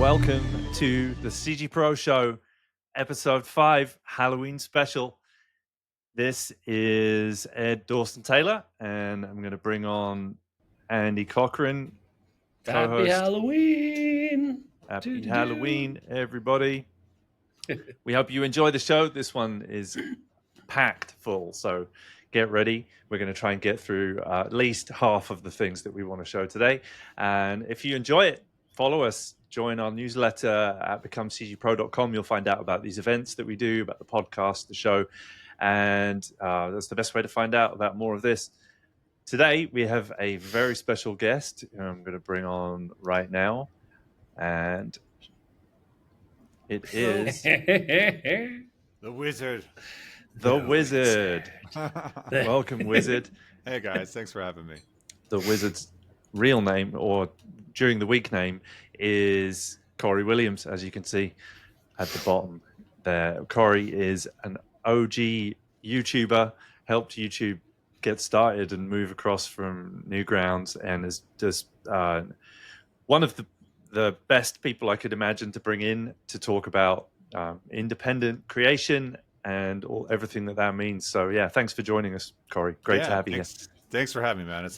welcome to the CG Pro Show, episode 5, Halloween special. This is Ed Dawson-Taylor, and I'm going to bring on Andy Cochrane, co-host. Happy Halloween! Happy Halloween, everybody. We hope you enjoy the show. This one is packed full, so get ready. We're going to try and get through at least half of the things that we want to show today. And if you enjoy it, follow us. Join our newsletter at becomecgpro.com. You'll find out about these events that we do, about the podcast, the show, and that's the best way to find out about more of this. Today, we have a very special guest who I'm going to bring on right now, and it is the Wizard. The Wizard. Welcome, Wizard. Hey, guys. Thanks for having me. The Wizard's real name, or during the week name, is Cory Williams, as you can see at the bottom there. Cory is an OG YouTuber, helped YouTube get started and move across from Newgrounds, and is just one of the best people I could imagine to bring in to talk about independent creation and everything that means. So yeah, thanks for joining us, Cory. Great to have you here. Thanks for having me, man.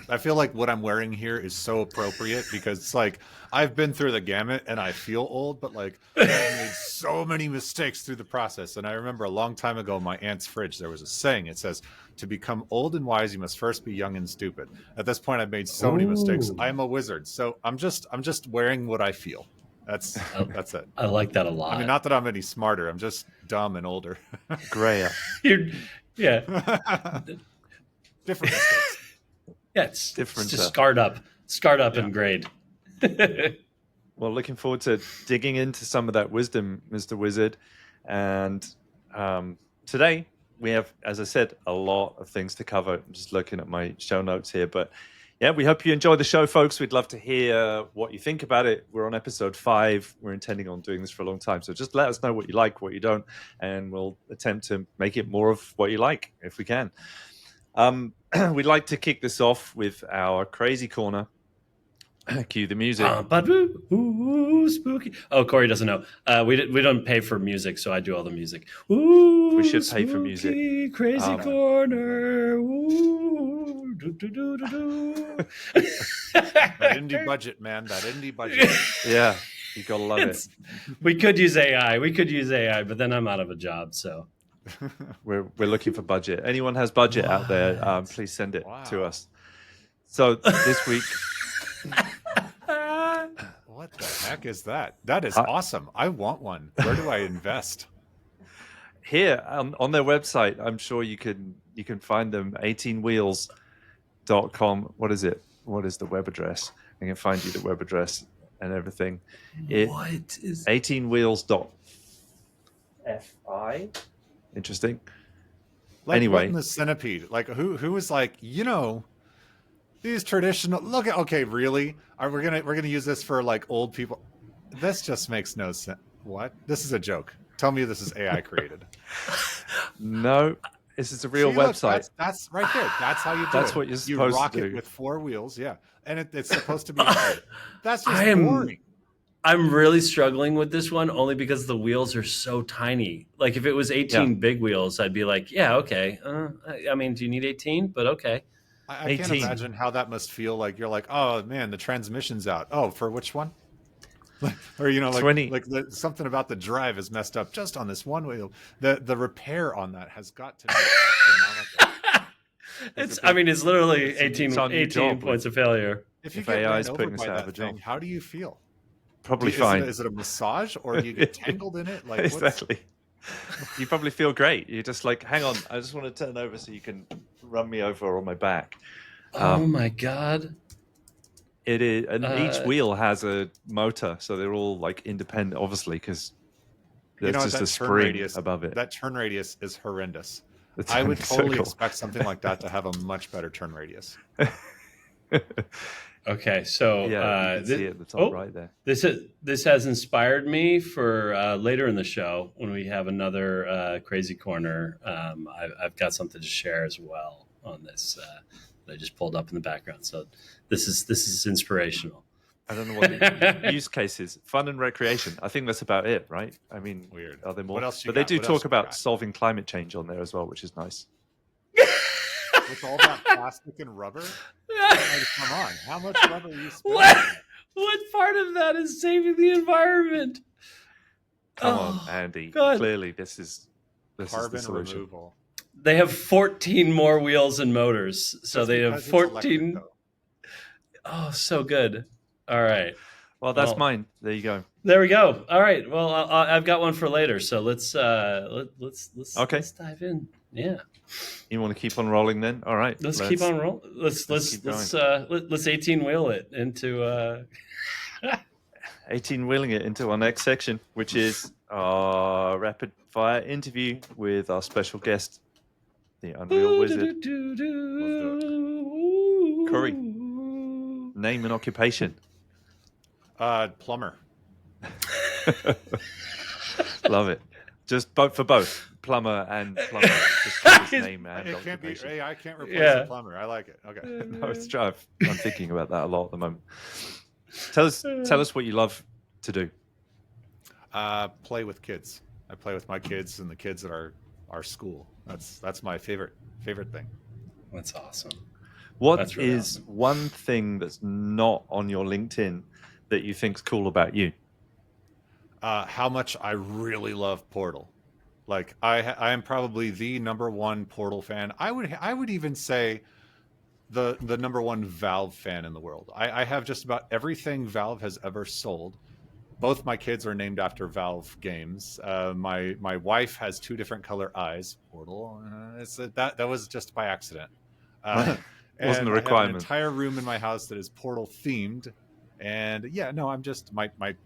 I feel like what I'm wearing here is so appropriate because it's like I've been through the gamut and I feel old, but like I've made so many mistakes through the process. And I remember a long time ago, in my aunt's fridge, there was a saying. It says, "To become old and wise, you must first be young and stupid." At this point, I've made so many mistakes. I'm a wizard, so I'm just wearing what I feel. That's it. I like that a lot. I mean, not that I'm any smarter. I'm just dumb and older. Grayer. Yeah. Different mistakes. Yeah, it's different. It's just scarred up in grade. Well, looking forward to digging into some of that wisdom, Mr. Wizard. And today we have, as I said, a lot of things to cover. I'm just looking at my show notes here, but yeah, we hope you enjoy the show, folks. We'd love to hear what you think about it. We're on episode 5. We're intending on doing this for a long time. So just let us know what you like, what you don't, and we'll attempt to make it more of what you like if we can. We'd like to kick this off with our crazy corner. Cue the music. Spooky. Oh, Cory doesn't know. We don't pay for music, so I do all the music. Ooh, we should pay for music. Crazy corner. Ooh, That indie budget, man. That indie budget. Yeah, you gotta love it. We could use AI, but then I'm out of a job. So we're looking for budget. Anyone has budget out there? Please send it to us. So this week. What the heck is that? That is awesome. I want one. Where do I invest? Here on their website, I'm sure you can find them. 18wheels.com. What is it? What is the web address? I can find you the web address and everything. What is 18wheels.fi? Interesting. Like, anyway, in the centipede. Like who was like, these traditional okay, really? We're gonna use this for like old people. This just makes no sense. What? This is a joke. Tell me this is AI created. No, this is a real website. Look, that's right there. That's how you do That's it. what you're supposed rock to do. It with 4 wheels, yeah. And it's supposed to be hard. That's just boring. I'm really struggling with this one only because the wheels are so tiny. Like if it was 18 big wheels, I'd be like, yeah, okay. I mean, do you need 18? But okay. I can't imagine how that must feel. Like you're like, oh man, the transmission's out. Oh, for which one? Or like 20. Something about the drive is messed up just on this one wheel. The repair on that has got to be astronomical. It's literally 18 points of failure. If you if get AI is ran putting over us by out of that a job, thing, how do you feel? Probably fine. Is it a massage or do you get tangled in it? Like exactly. You probably feel great. You're just like, hang on, I just want to turn over so you can run me over on my back. Oh my god! It is, and each wheel has a motor, so they're all like independent, obviously, because there's just a spring above it. That turn radius is horrendous. It's I would totally cool. expect something like that to have a much better turn radius. Okay, so you can see it at the top right there. This has inspired me for later in the show when we have another crazy corner. I've got something to share as well on this that I just pulled up in the background. So this is inspirational. I don't know what the use case is. Fun and recreation. I think that's about it, right? I mean, Weird. are there more? What else you But they got? do What else talk you about got? solving climate change on there as well, which is nice. With all that plastic and rubber, like, come on, how much rubber are you spending? What part of that is saving the environment? Come on, Andy. God. Clearly, this is the Carbon solution. removal. They have 14 more wheels and motors, so That's they have because it's electric, 14. though. Oh, so good. All right. Well, that's mine. There you go. There we go. All right. Well, I've got one for later, so let's dive in. Yeah. You want to keep on rolling then? All right. Let's keep on rolling. Let's keep going. let's 18 wheel it into 18 wheeling it into our next section, which is our rapid fire interview with our special guest, the Unreal Wizard. Cory, name and occupation. Plumber. Love it. Just for both plumber and plumber. Just keep his name and It can't be. occupation. Hey, I can't replace a plumber. I like it. Okay. No, it's true. I'm thinking about that a lot at the moment. Tell us what you love to do. Play with kids. I play with my kids and the kids at our school. That's my favorite thing. That's awesome. What is one thing that's not on your LinkedIn that you think's cool about you? How much I really love Portal. Like I am probably the number one Portal fan. I would even say the number one Valve fan in the world. I have just about everything Valve has ever sold. Both my kids are named after Valve games. My wife has 2 different color eyes. Portal. That was just by accident. Wasn't a requirement. I have an entire room in my house that is Portal themed. And yeah, no, I'm just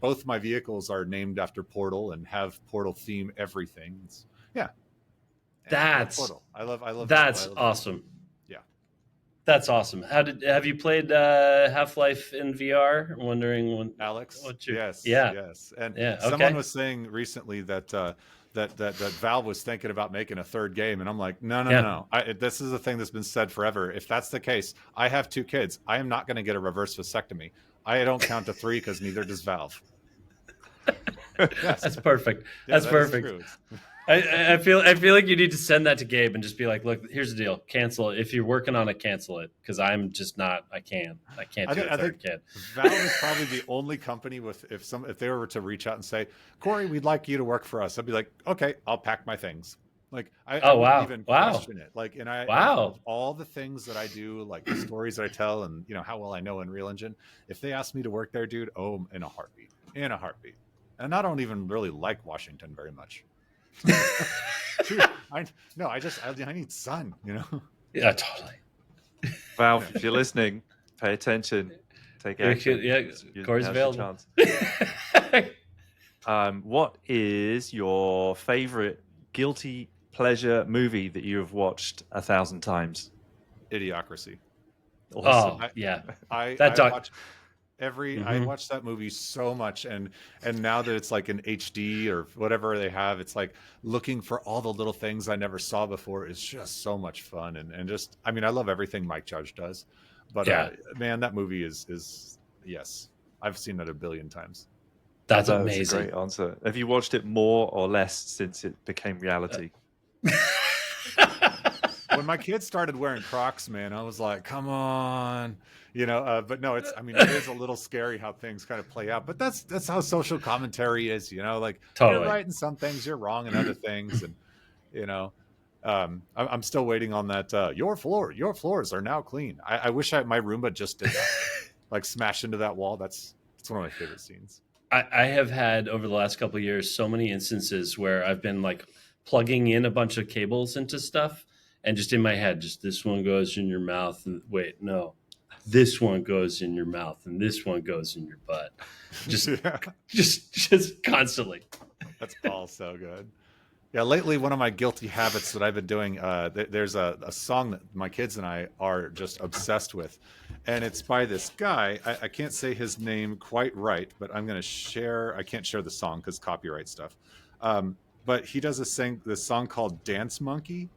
both my vehicles are named after Portal and have Portal theme everything. That's Portal. I love that's Portal. awesome. Yeah, that's awesome. Have you played Half-Life in VR? I'm wondering when Alex. yes. And okay. someone was saying recently that that Valve was thinking about making a third game, and I'm like, no. This is a thing that's been said forever. If that's the case, I have 2 kids. I am not going to get a reverse vasectomy. I don't count to 3 because neither does Valve. Yes. That's perfect. Yeah, That's perfect. I feel like you need to send that to Gabe and just be like, look, here's the deal. Cancel it. If you're working on it, cancel it. Because I'm just not. I can't do a third kid. Valve is probably the only company if they were to reach out and say, Cory, we'd like you to work for us. I'd be like, okay, I'll pack my things. Like I wouldn't even question it. Like, and all the things that I do, like the stories that I tell, and how well I know Unreal Engine. If they ask me to work there, dude, in a heartbeat. And I don't even really like Washington very much. Dude, I need sun. Yeah, totally. Valve, if you're listening, pay attention. Take action. Cory's available. What is your favorite guilty pleasure movie that you have watched 1,000 times? Idiocracy. Awesome. I watched that movie so much, and now that it's like an HD or whatever they have, it's like looking for all the little things I never saw before is just so much fun, and just I love everything Mike Judge does, but man, that movie is yes, I've seen it 1 billion times. That's amazing. That's a great answer. Have you watched it more or less since it became reality? When my kids started wearing Crocs, man, I was like, come on, but no, it is a little scary how things kind of play out, but that's how social commentary is, like totally. You're right in some things, you're wrong in other things. And, I'm still waiting on that. Your floors are now clean. I wish my Roomba just did that, like smash into that wall. That's one of my favorite scenes. I have had over the last couple of years so many instances where I've been like plugging in a bunch of cables into stuff, and just in my head, just this one goes in your mouth, and wait, no, this one goes in your mouth, and this one goes in your butt. Just constantly. That's all so good. Yeah, lately one of my guilty habits that I've been doing, there's a song that my kids and I are just obsessed with, and it's by this guy. I can't say his name quite right, but I'm going to share. I can't share the song because copyright stuff. But he does this song called Dance Monkey.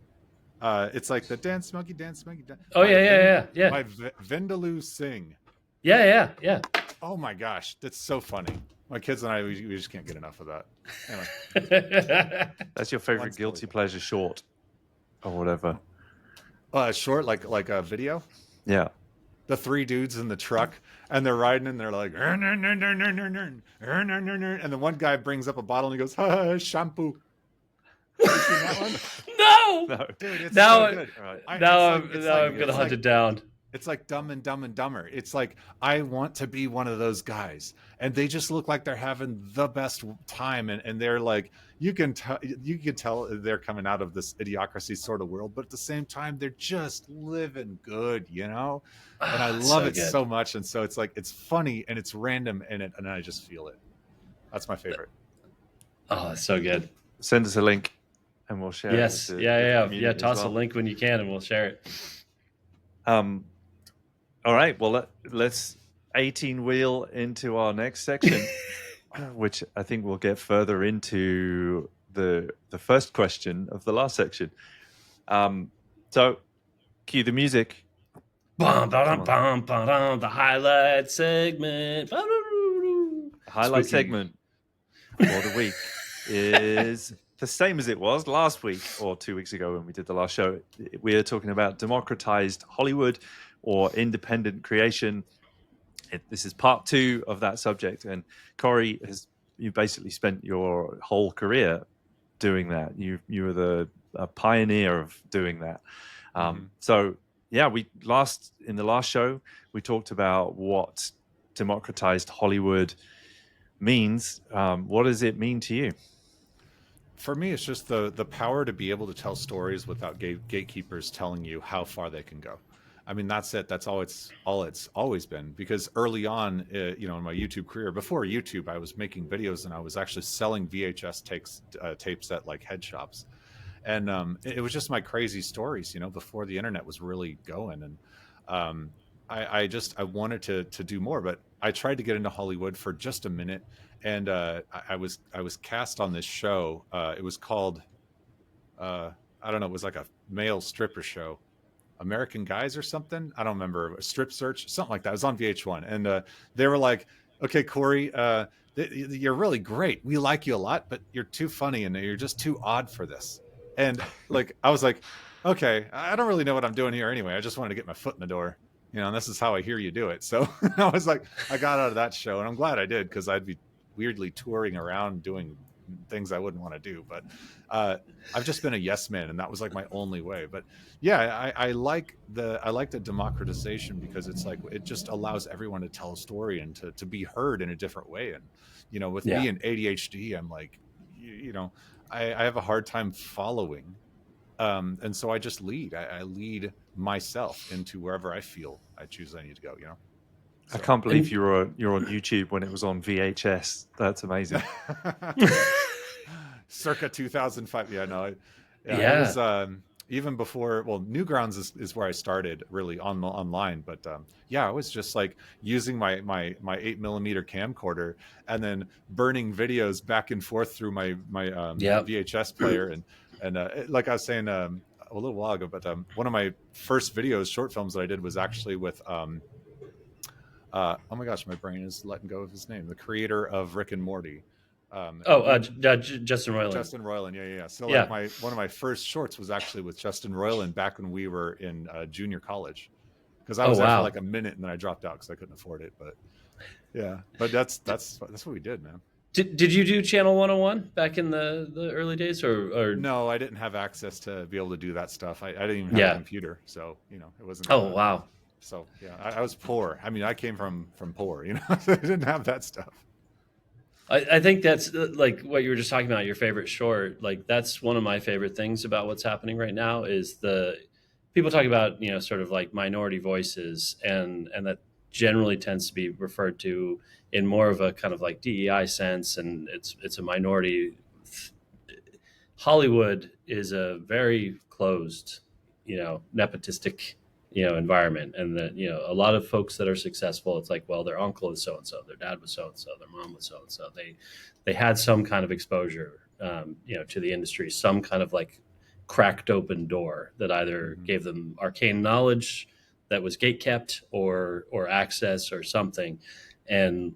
It's like the Dance Monkey, Dance Monkey. Oh, yeah. By Vindaloo Singh. Yeah. Oh my gosh, that's so funny. My kids and I, we just can't get enough of that. Anyway. That's your favorite One's guilty totally pleasure short or whatever. Short, like a video. Yeah. The three dudes in the truck, and they're riding, and they're like, and the one guy brings up a bottle, and he goes, shampoo. Have you seen that one? No. Dude, it's Now, so good. now I'm gonna hunt it down. It's like Dumb and Dumber. It's like, I want to be one of those guys, and they just look like they're having the best time, and they're like, you can tell they're coming out of this idiocracy sort of world, but at the same time, they're just living good, you know. And I love it so much, and so it's like, it's funny and it's random, and I just feel it. That's my favorite. Oh, that's so good. Send us a link, and we'll share. Yes, it yeah. Toss a link when you can, and we'll share it. All right. Well, let's 18-wheel into our next section, which I think we'll get further into the first question of the last section. So, cue the music. Bum, ba-dum, bum, ba-dum, the highlight segment. Highlight segment for the week is the same as it was last week or 2 weeks ago when we did the last show. We are talking about democratized Hollywood or independent creation. This is part 2 of that subject, and Cory, you basically spent your whole career doing that. You were a pioneer of doing that. So yeah, in the last show we talked about what democratized Hollywood means. What does it mean to you? For me, it's just the power to be able to tell stories without gatekeepers telling you how far they can go. I mean, that's it. That's all it's always been. Because early on, in my YouTube career, before YouTube, I was making videos and I was actually selling VHS tapes at like head shops, and it was just my crazy stories, before the internet was really going. And I wanted to do more, but I tried to get into Hollywood for just a minute, and I was cast on this show. It was called I don't know. It was like a male stripper show. American Guys or something. I don't remember. Strip Search, something like that. It was on VH1. And they were like, okay, Cory, you're really great. We like you a lot, but you're too funny and you're just too odd for this. And like, I was like, okay, I don't really know what I'm doing here anyway. I just wanted to get my foot in the door, and this is how I hear you do it. So I was like, I got out of that show, and I'm glad I did, because I'd be weirdly touring around doing things I wouldn't want to do. But I've just been a yes man, and that was like my only way. But yeah, I like the democratization, because it's like, it just allows everyone to tell a story and to be heard in a different way. And with me and ADHD, I'm like, I have a hard time following, and so I just lead. I lead myself into wherever I feel I choose I need to go. So. I can't believe you're on YouTube when it was on VHS. That's amazing. Circa 2005. Yeah, no. It was even before. Well, Newgrounds is where I started really online. But I was just like using my 8mm camcorder and then burning videos back and forth through my VHS player. And like I was saying a little while ago, but one of my first videos, short films that I did, was actually with oh my gosh, my brain is letting go of his name. The creator of Rick and Morty. Justin Roiland. Justin Roiland, yeah. So like one of my first shorts was actually with Justin Roiland back when we were in junior college, because I was there for like a minute and then I dropped out because I couldn't afford it. But yeah, but that's what we did, man. Did you do Channel 101 back in the early days, or no? I didn't have access to be able to do that stuff. I didn't even have a computer, so it wasn't. Oh wow. So yeah, I was poor. I mean, I came from poor, so I didn't have that stuff. I think that's like what you were just talking about, your favorite short. Like, that's one of my favorite things about what's happening right now is the people talk about, sort of like minority voices, and that generally tends to be referred to in more of a kind of like DEI sense. And it's a minority. Hollywood is a very closed, nepotistic, environment. And that, a lot of folks that are successful, it's like, well, their uncle is so-and-so, their dad was so-and-so, their mom was so-and-so. They had some kind of exposure, to the industry, some kind of like cracked open door that either gave them arcane knowledge that was gatekept or access or something. And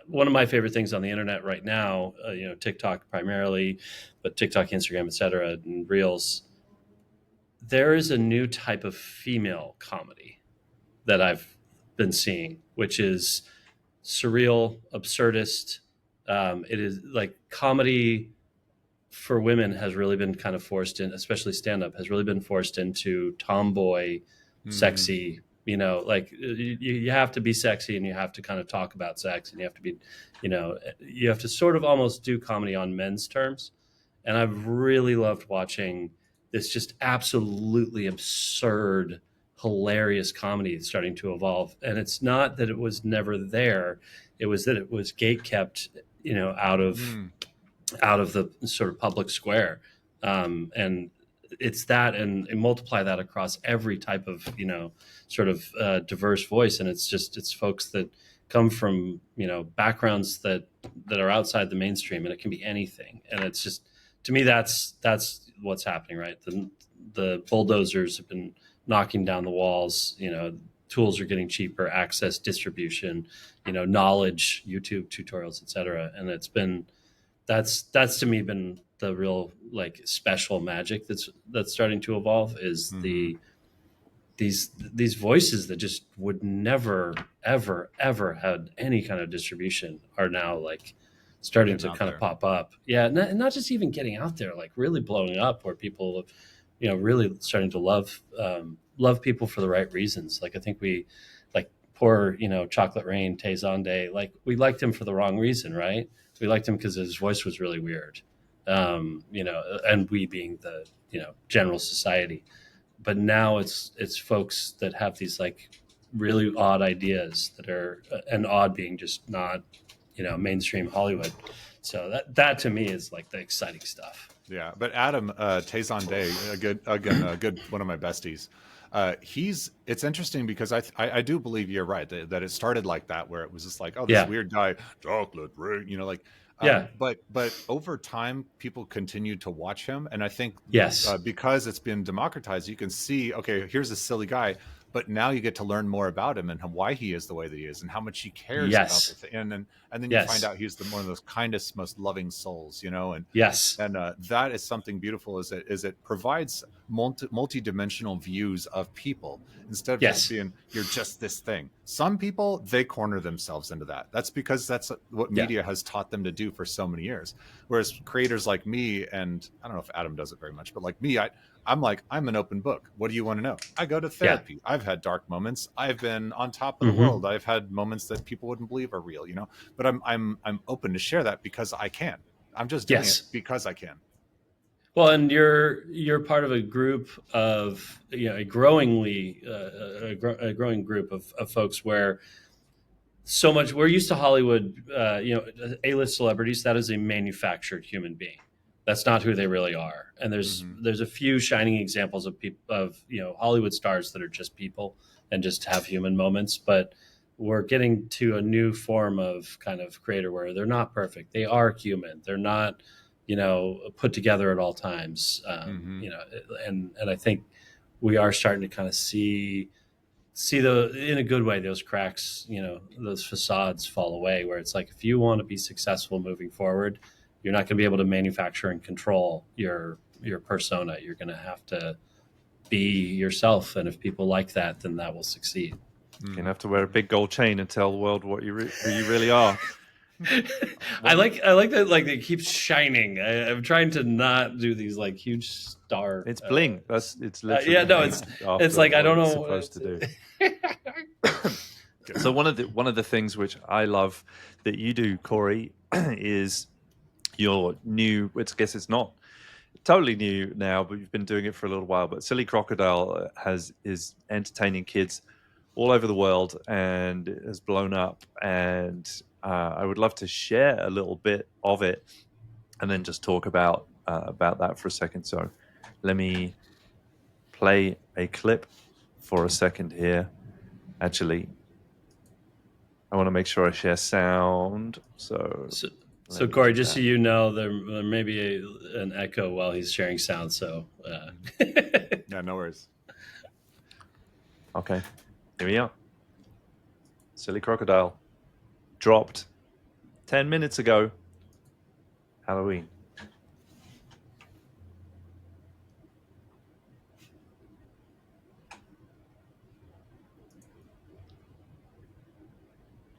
one of my favorite things on the internet right now, TikTok primarily, but TikTok, Instagram, etc., and Reels, there is a new type of female comedy that I've been seeing, which is surreal, absurdist. It is like comedy for women has really been kind of forced in, especially stand up has really been forced into tomboy, sexy, like you have to be sexy and you have to kind of talk about sex and you have to be, you have to sort of almost do comedy on men's terms. And I've really loved watching this just absolutely absurd, hilarious comedy starting to evolve. And it's not that it was never there; it was that it was gate kept, out of the sort of public square, and it's that, and multiply that across every type of sort of diverse voice, and it's folks that come from backgrounds that are outside the mainstream, and it can be anything, and it's just, to me, that's what's happening, right? The bulldozers have been knocking down the walls. Tools are getting cheaper, access, distribution, knowledge, YouTube tutorials, etc. And that's to me been the real like special magic that's starting to evolve, is these voices that just would never ever had any kind of distribution are now like starting to kind of pop up. Yeah, not just even getting out there, like really blowing up, where people really starting to love people for the right reasons. Like I think we like poor Chocolate Rain Tay Zonday, like we liked him for the wrong reason, right? We liked him because his voice was really weird, and we being the general society. But now it's folks that have these like really odd ideas that are, and odd being just not mainstream Hollywood. So that to me is like the exciting stuff. Yeah, but Adam Tay-Zonday, a good one of my besties. It's interesting because I do believe you're right that it started like that, where it was just like, oh, this weird guy, Chocolate Rain, but over time people continued to watch him, and I think because it's been democratized, you can see, okay, here's a silly guy, but now you get to learn more about him and why he is the way that he is and how much he cares about the thing. And then you find out he's one of those kindest, most loving souls, and that is something beautiful, is it provides multi-dimensional views of people instead of just being, you're just this thing. Some people, they corner themselves into that. That's because that's what media has taught them to do for so many years. Whereas creators like me, and I don't know if Adam does it very much, but like me, I'm an open book. What do you want to know? I go to therapy. I've had dark moments. I've been on top of the world. I've had moments that people wouldn't believe are real, but I'm open to share that because I can. I'm just doing it because I can. Well, and you're part of a group of a growing group of folks where so much, we're used to Hollywood, A-list celebrities. That is a manufactured human being. That's not who they really are. And there's a few shining examples of people, of Hollywood stars that are just people and just have human moments. But we're getting to a new form of kind of creator where they're not perfect. They are human. They're not put together at all times. And I think we are starting to kind of see in a good way, those cracks, those facades fall away, where it's like, if you want to be successful moving forward, you're not going to be able to manufacture and control your persona. You're going to have to be yourself. And if people like that, then that will succeed. You're going to have to wear a big gold chain and tell the world who you really are. I like that, like, it keeps shining. I'm trying to not do these like huge star. It's bling. It's literally it's like, I don't know what it's supposed to do. So one of the things which I love that you do, Cory, is your new. I guess it's not totally new now, but you've been doing it for a little while. But Silly Crocodile is entertaining kids all over the world and has blown up, and I would love to share a little bit of it and then just talk about that for a second. So let me play a clip for a second here. Actually, I want to make sure I share sound. So Cory, just so you know, there may be an echo while he's sharing sound. So yeah, no worries. Okay, here we are. Silly Crocodile. dropped 10 minutes ago. Halloween.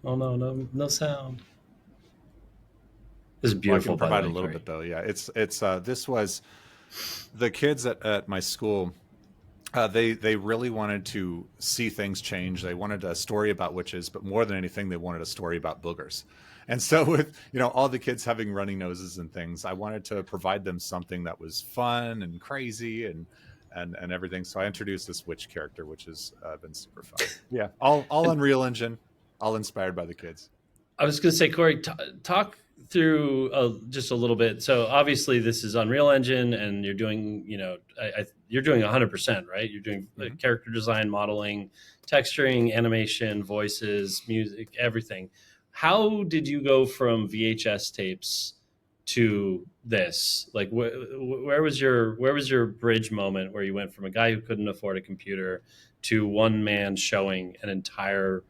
Oh no sound. This is Well, I beautiful. can provide by a the way, little Cory. bit though. Yeah, it's this was the kids at my school. They really wanted to see things change. They wanted a story about witches, but more than anything, they wanted a story about boogers. And so, with all the kids having runny noses and things, I wanted to provide them something that was fun and crazy and everything. So I introduced this witch character, which has been super fun. Yeah, all Unreal Engine, all inspired by the kids. I was going to say, Cory, talk through just a little bit. So obviously, this is Unreal Engine, and you're doing, you're doing 100%, right? You're doing character design, modeling, texturing, animation, voices, music, everything. How did you go from VHS tapes to this? Like, where was your bridge moment where you went from a guy who couldn't afford a computer to one man showing an entire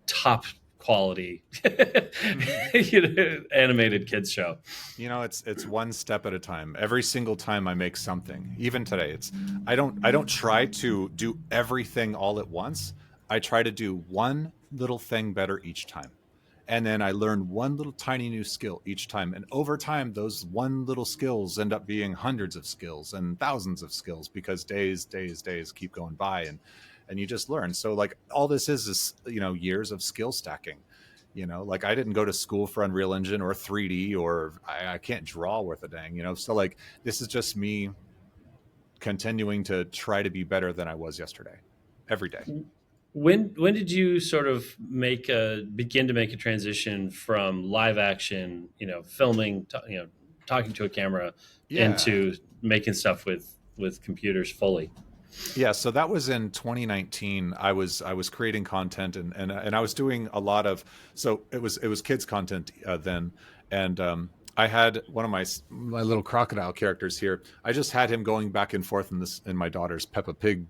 top quality animated kids show? It's one step at a time. Every single time I make something, even today, I don't try to do everything all at once. I try to do one little thing better each time. And then I learn one little tiny new skill each time. And over time, those one little skills end up being hundreds of skills and thousands of skills, because days keep going by, and you just learn. So like all this is years of skill stacking. Like I didn't go to school for Unreal Engine or 3D, or I can't draw worth a dang. So like this is just me continuing to try to be better than I was yesterday, every day. When did you sort of begin to make a transition from live action, filming, talking to a camera, into making stuff with computers fully? Yeah, so that was in 2019. I was creating content and I was doing a lot of, so it was kids content then, and I had one of my little crocodile characters here. I just had him going back and forth in my daughter's Peppa Pig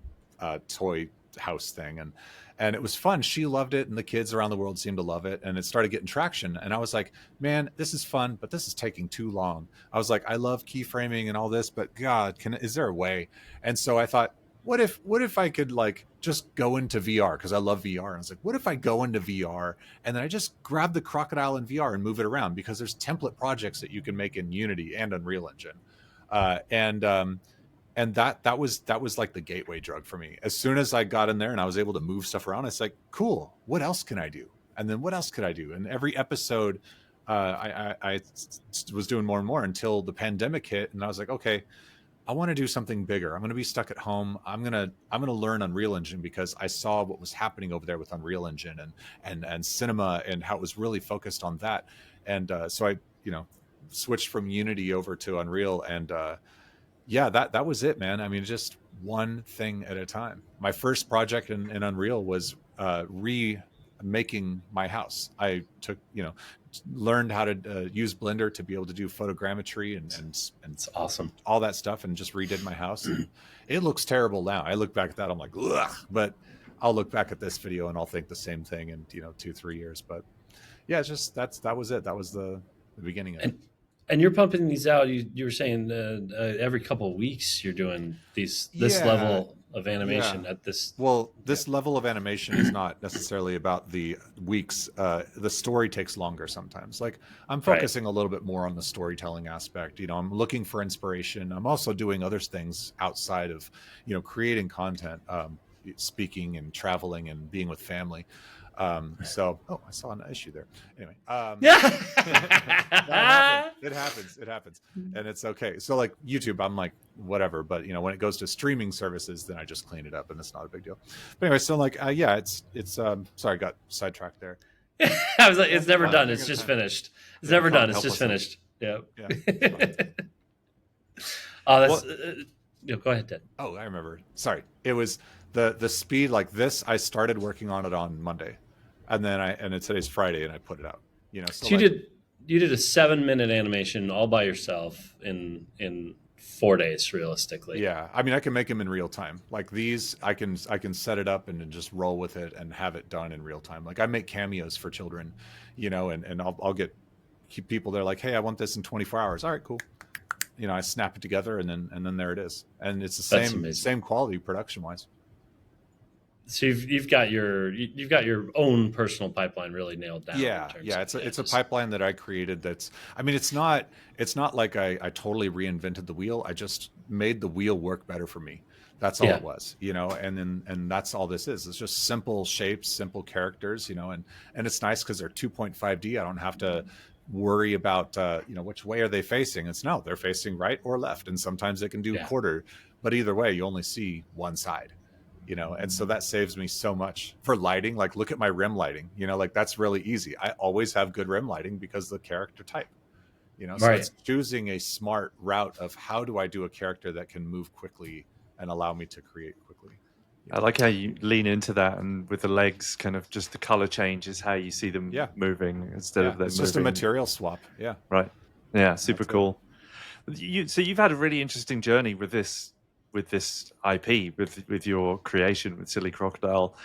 toy house thing, and it was fun. She loved it, and the kids around the world seemed to love it, and it started getting traction. And I was like, man, this is fun, but this is taking too long. I was like, I love keyframing and all this, but God, is there a way? And so I thought, what if I could like just go into VR, because I love VR. And I was like, what if I go into VR and then I just grab the crocodile in VR and move it around, because there's template projects that you can make in Unity and Unreal Engine, and that was like the gateway drug for me. As soon as I got in there and I was able to move stuff around, it's like, cool, what else can I do? And then what else could I do? And every episode, I was doing more and more until the pandemic hit, and I was like, okay, I want to do something bigger. I'm going to be stuck at home. I'm going to learn Unreal Engine, because I saw what was happening over there with Unreal Engine and cinema, and how it was really focused on that. And so I, switched from Unity over to Unreal, and yeah, that was it, man. I mean, just one thing at a time. My first project in Unreal was remaking my house. I took, learned how to use Blender to be able to do photogrammetry and it's awesome, all that stuff, and just redid my house. And it looks terrible now. I look back at that, I'm like, ugh, but I'll look back at this video and I'll think the same thing in 2-3 years. But yeah, it's just that was it. That was the beginning of it. And you're pumping these out. You were saying every couple of weeks you're doing this level of animation at this. Well, this level of animation is not necessarily about the weeks. The story takes longer sometimes. Like I'm focusing a little bit more on the storytelling aspect. I'm looking for inspiration. I'm also doing other things outside of, creating content, speaking and traveling and being with family. So, I saw an issue there. Anyway, it happens, and it's okay. So, like YouTube, I'm like whatever, but when it goes to streaming services, then I just clean it up, and it's not a big deal. But anyway, so like, yeah, it's. Sorry, I got sidetracked there. I was like, it's never done. It's just finished. It's never done. It's just finished. Yeah. Oh, that's. Go ahead, Ted. Oh, I remember. Sorry, it was the speed like this. I started working on it on Monday. And then today's Friday, and I put it out. So you did a 7-minute animation all by yourself in 4 days realistically. Yeah, I mean, I can make them in real time. Like these, I can set it up and then just roll with it and have it done in real time. Like I make cameos for children, and I'll get people. They're like, hey, I want this in 24 hours. All right, cool. I snap it together and then there it is, and it's the same quality production wise. So you've got your own personal pipeline really nailed down. Yeah, it's a pipeline that I created. It's not like I totally reinvented the wheel. I just made the wheel work better for me. That's all it was, and that's all this is. It's just simple shapes, simple characters, and it's nice because they're 2.5D. I don't have to worry about which way are they facing. They're facing right or left, and sometimes they can do quarter, but either way, you only see one side. And so that saves me so much for lighting. Like, look at my rim lighting, like that's really easy. I always have good rim lighting because the character type, so it's choosing a smart route of how do I do a character that can move quickly and allow me to create quickly. I like how you lean into that, and with the legs, kind of just the color change is how you see them moving instead of them. It's just a material swap. Yeah. Right. Yeah. Super cool. So you've had a really interesting journey with this IP, with your creation with Silly Crocodile.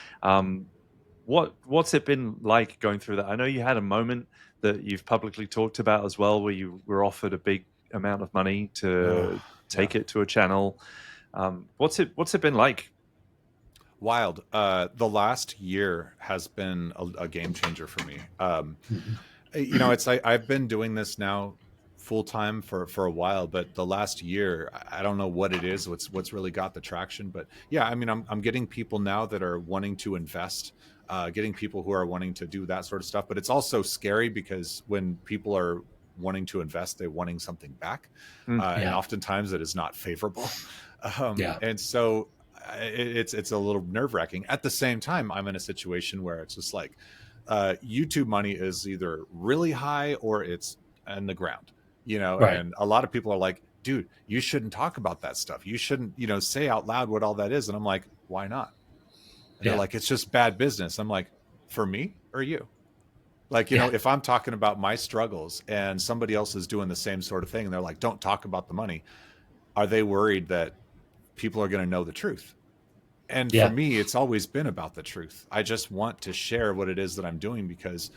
What's it been like going through that? I know you had a moment that you've publicly talked about as well, where you were offered a big amount of money to take it to a channel. What's it been like? Wild. The last year has been a game changer for me. It's like I've been doing this now full time for a while, but the last year, I don't know what it is, what's really got the traction. But yeah, I mean, I'm getting people now that are wanting to invest, getting people who are wanting to do that sort of stuff. But it's also scary because when people are wanting to invest, they're wanting something back, and oftentimes it is not favorable. And so it's a little nerve wracking. At the same time, I'm in a situation where it's just like YouTube money is either really high or it's in the ground. And a lot of people are like, dude, you shouldn't talk about that stuff. You shouldn't, say out loud what all that is. And I'm like, why not? And they're like, it's just bad business. I'm like, for me or you? Like, if I'm talking about my struggles and somebody else is doing the same sort of thing, and they're like, don't talk about the money. Are they worried that people are going to know the truth? And for me, it's always been about the truth. I just want to share what it is that I'm doing because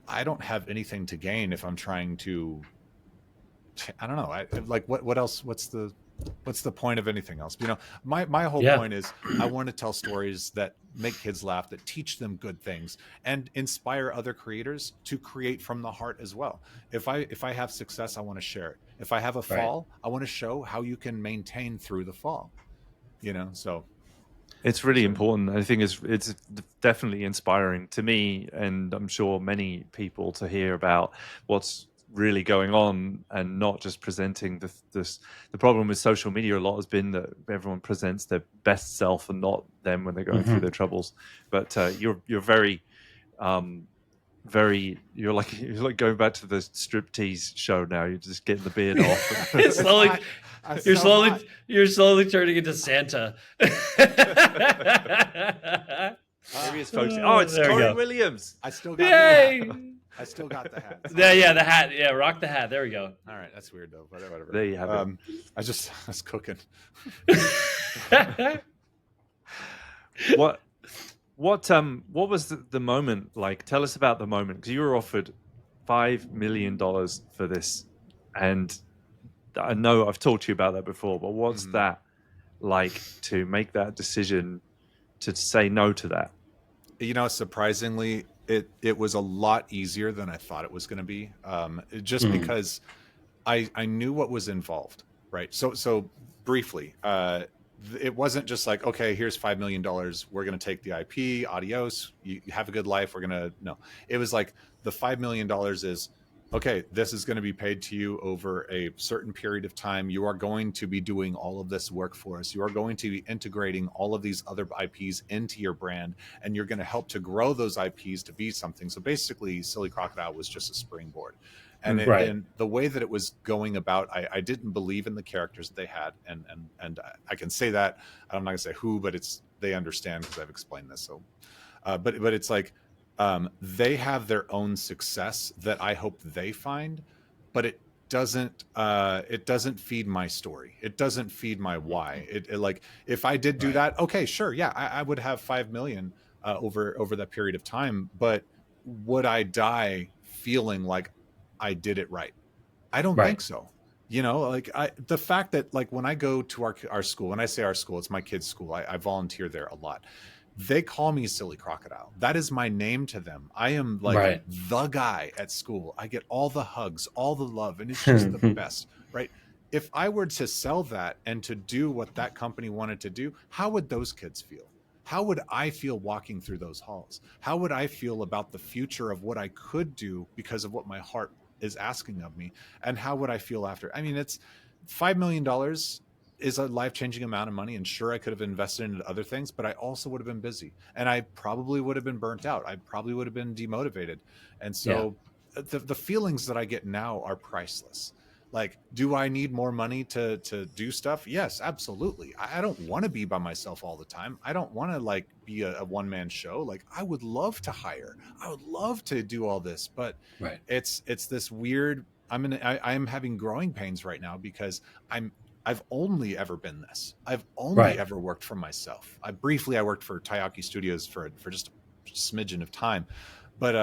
I don't have anything to gain if I'm trying to, I don't know. What else? What's the point of anything else? My whole point is I want to tell stories that make kids laugh, that teach them good things, and inspire other creators to create from the heart as well. If I have success, I want to share it. If I have a fall, I want to show how you can maintain through the fall. So it's really important. I think it's definitely inspiring to me, and I'm sure many people, to hear about what's really going on and not just presenting the problem with social media a lot has been that everyone presents their best self and not them when they're going through their troubles. But you're very you're like going back to the striptease show now. You're just getting the beard off. You're slowly turning into Santa. Maybe it's folks. Oh, it's Cory Williams. I still got the hat. I still got the hat. Yeah, the hat. Yeah, rock the hat. There we go. All right, that's weird though. Whatever. There you have it. I was cooking. What was the moment like? Tell us about the moment, because you were offered $5 million for this, and I know I've talked to you about that before, but what's that like to make that decision to say no to that? Surprisingly, it was a lot easier than I thought it was going to be, because I knew what was involved, right? So briefly, it wasn't just like, okay, here's $5 million. We're going to take the IP, adios. You have a good life. No, it was like the $5 million is, okay, this is going to be paid to you over a certain period of time. You are going to be doing all of this work for us. You are going to be integrating all of these other IPs into your brand, and you're going to help to grow those IPs to be something. So basically, Silly Crocodile was just a springboard. And, and the way that it was going about, I didn't believe in the characters that they had. And I can say that. I'm not going to say who, but they understand because I've explained this. So, but it's like, they have their own success that I hope they find, but doesn't feed my story. It doesn't feed my why. It like, if I did do that, okay, sure, yeah, I would have 5 million over that period of time, but would I die feeling like I did it right? I don't think so. You know, like the fact that, like, when I go to our school, when I say our school, it's my kids' school. I volunteer there a lot. They call me Silly Crocodile. That is my name to them. I am like the guy at school. I get all the hugs, all the love, and it's just the best, right? If I were to sell that and to do what that company wanted to do, how would those kids feel? How would I feel walking through those halls? How would I feel about the future of what I could do because of what my heart is asking of me? And how would I feel after? I mean, it's $5 million is a life-changing amount of money, and sure, I could have invested into other things, but I also would have been busy, and I probably would have been burnt out. I probably would have been demotivated. And so the feelings that I get now are priceless. Like, do I need more money to do stuff? Yes, absolutely. I don't want to be by myself all the time. I don't want to like be a one-man show. Like, I would love to hire. I would love to do all this, but it's this weird. I am having growing pains right now because I've only ever been this. I've only ever worked for myself. I worked for Taiyaki Studios for just a smidgen of time, but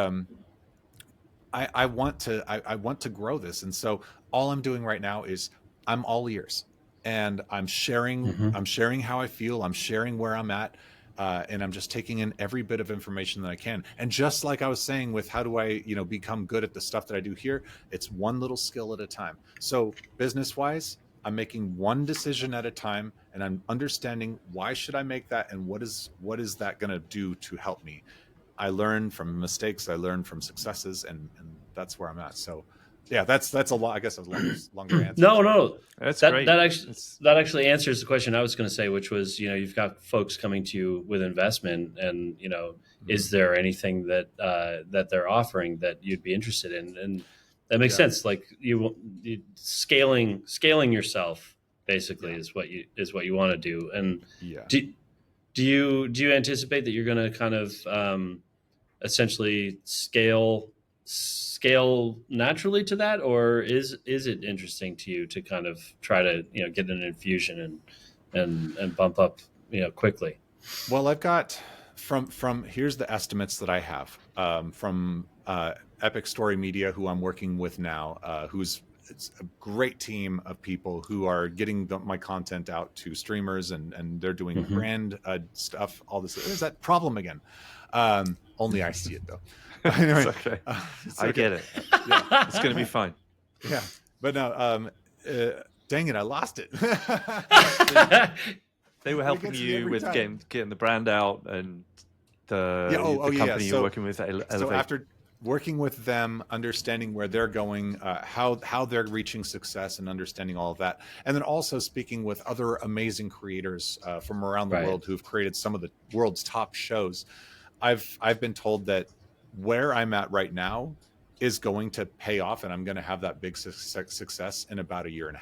I want to grow this, and so all I'm doing right now is I'm all ears, and I'm sharing I'm sharing how I feel, I'm sharing where I'm at, and I'm just taking in every bit of information that I can. And just like I was saying with how do I become good at the stuff that I do here, it's one little skill at a time. So business wise, I'm making one decision at a time, and I'm understanding why should I make that, and what is that going to do to help me. I learn from mistakes, I learn from successes, and that's where I'm at. So yeah, that's a lot. I guess a longer answer. No, that's great. That actually answers the question I was going to say, which was, you've got folks coming to you with investment, and is there anything that that they're offering that you'd be interested in? And that makes sense. Like you scaling yourself basically is what you want to do. And do you anticipate that you're going to kind of essentially scale naturally to that, or is it interesting to you to kind of try to get an infusion and bump up quickly? Well, I've got from here's the estimates that I have from Epic Story Media, who I'm working with now, it's a great team of people who are getting my content out to streamers, and they're doing brand stuff. All this, there's that problem again. Only I see it though. Anyway, it's okay. I get it. Yeah, it's going to be fine. Yeah, but no. Dang it, I lost it. They were helping you with getting the brand out, and the company you're working with. So after working with them, understanding where they're going, how they're reaching success, and understanding all of that, and then also speaking with other amazing creators from around the world who've created some of the world's top shows. I've been told that where I'm at right now is going to pay off, and I'm going to have that big success in about 1.5 years.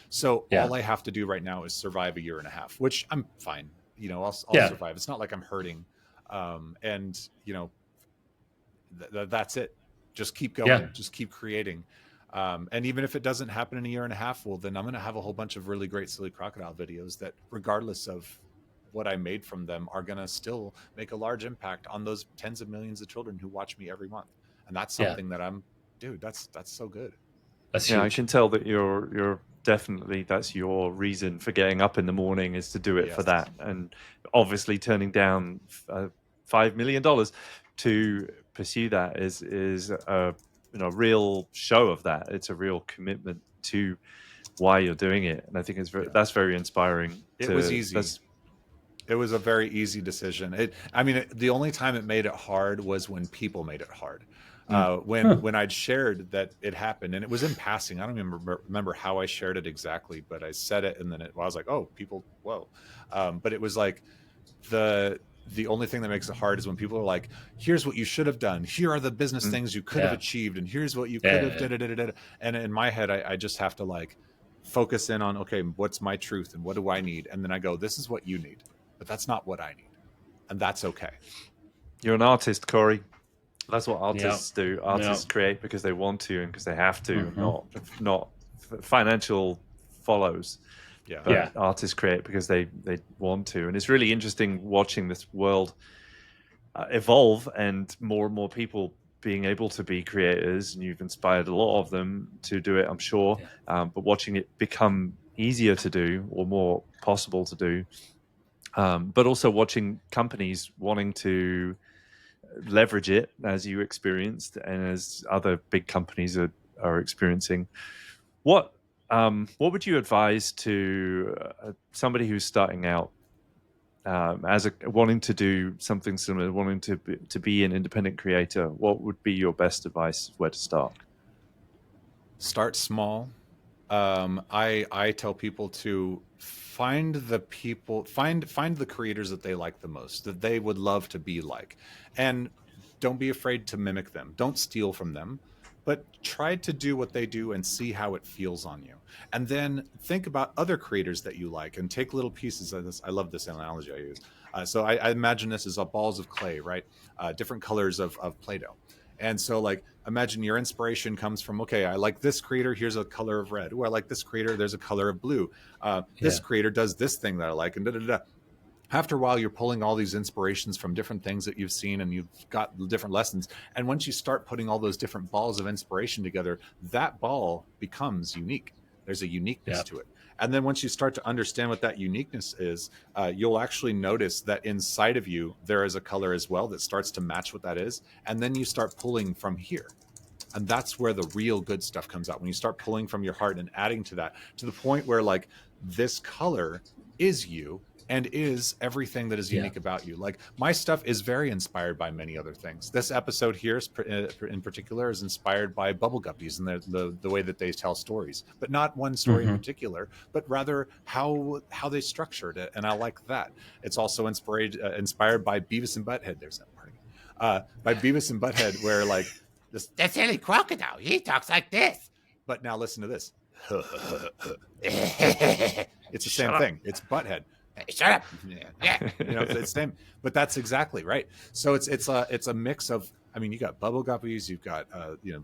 So all I have to do right now is survive 1.5 years, which I'm fine. I'll survive. It's not like I'm hurting. And that's it. Just keep going. Just keep creating. And even if it doesn't happen in 1.5 years, well, then I'm going to have a whole bunch of really great Silly Crocodile videos that, regardless of what I made from them, are going to still make a large impact on those tens of millions of children who watch me every month. And that's something that that's so good. That's huge. I can tell that you're definitely, that's your reason for getting up in the morning, is to do it for that. And obviously turning down $5 million to pursue that is a real show of that. It's a real commitment to why you're doing it. And I think that's very inspiring. It was easy. It was a very easy decision. The only time it made it hard was when people made it hard. When I'd shared that it happened, and it was in passing. I don't even remember how I shared it exactly, but I said it, and then I was like, "Oh, people, whoa!" But it was like the only thing that makes it hard is when people are like, "Here's what you should have done. Here are the business things you could have achieved, and here's what you could have." And in my head, I just have to like focus in on, okay, what's my truth and what do I need, and then I go, "This is what you need." But that's not what I need, and that's okay. You're an artist, Cory. That's what artists do. Artists create because they want to and because they have to, not financial follows. Yeah. But artists create because they want to. And it's really interesting watching this world evolve, and more people being able to be creators. And you've inspired a lot of them to do it, I'm sure. But watching it become easier to do, or more possible to do, but also watching companies wanting to leverage it, as you experienced and as other big companies are experiencing. What would you advise to somebody who's starting out, wanting to do something similar, wanting to be an independent creator? What would be your best advice where to start? Start small. I tell people to find the creators that they like the most, that they would love to be like, and don't be afraid to mimic them. Don't steal from them, but try to do what they do and see how it feels on you. And then think about other creators that you like and take little pieces of this. I love this analogy I use. So I imagine this as balls of clay, right? Different colors of Play-Doh. And so, like, imagine your inspiration comes from, okay, I like this creator, here's a color of red. Oh, I like this creator, there's a color of blue. This creator does this thing that I like, and da-da-da. After a while, you're pulling all these inspirations from different things that you've seen, and you've got different lessons. And once you start putting all those different balls of inspiration together, that ball becomes unique. There's a uniqueness to it. And then once you start to understand what that uniqueness is, you'll actually notice that inside of you, there is a color as well that starts to match what that is. And then you start pulling from here. And that's where the real good stuff comes out. When you start pulling from your heart and adding to that, to the point where, like, this color is you and is everything that is unique about you. Like, my stuff is very inspired by many other things. This episode here in particular is inspired by Bubble Guppies and the way that they tell stories, but not one story in particular, but rather how they structured it. And I like that. It's also inspired by Beavis and Butthead. There's that part. By Beavis and Butthead, where, like, the silly crocodile, he talks like this. But now listen to this. It's the same thing. It's Butthead. Hey, shut up. Yeah. It's the same. But that's exactly right. So it's a mix of, I mean, you got Bubble Guppies, you've got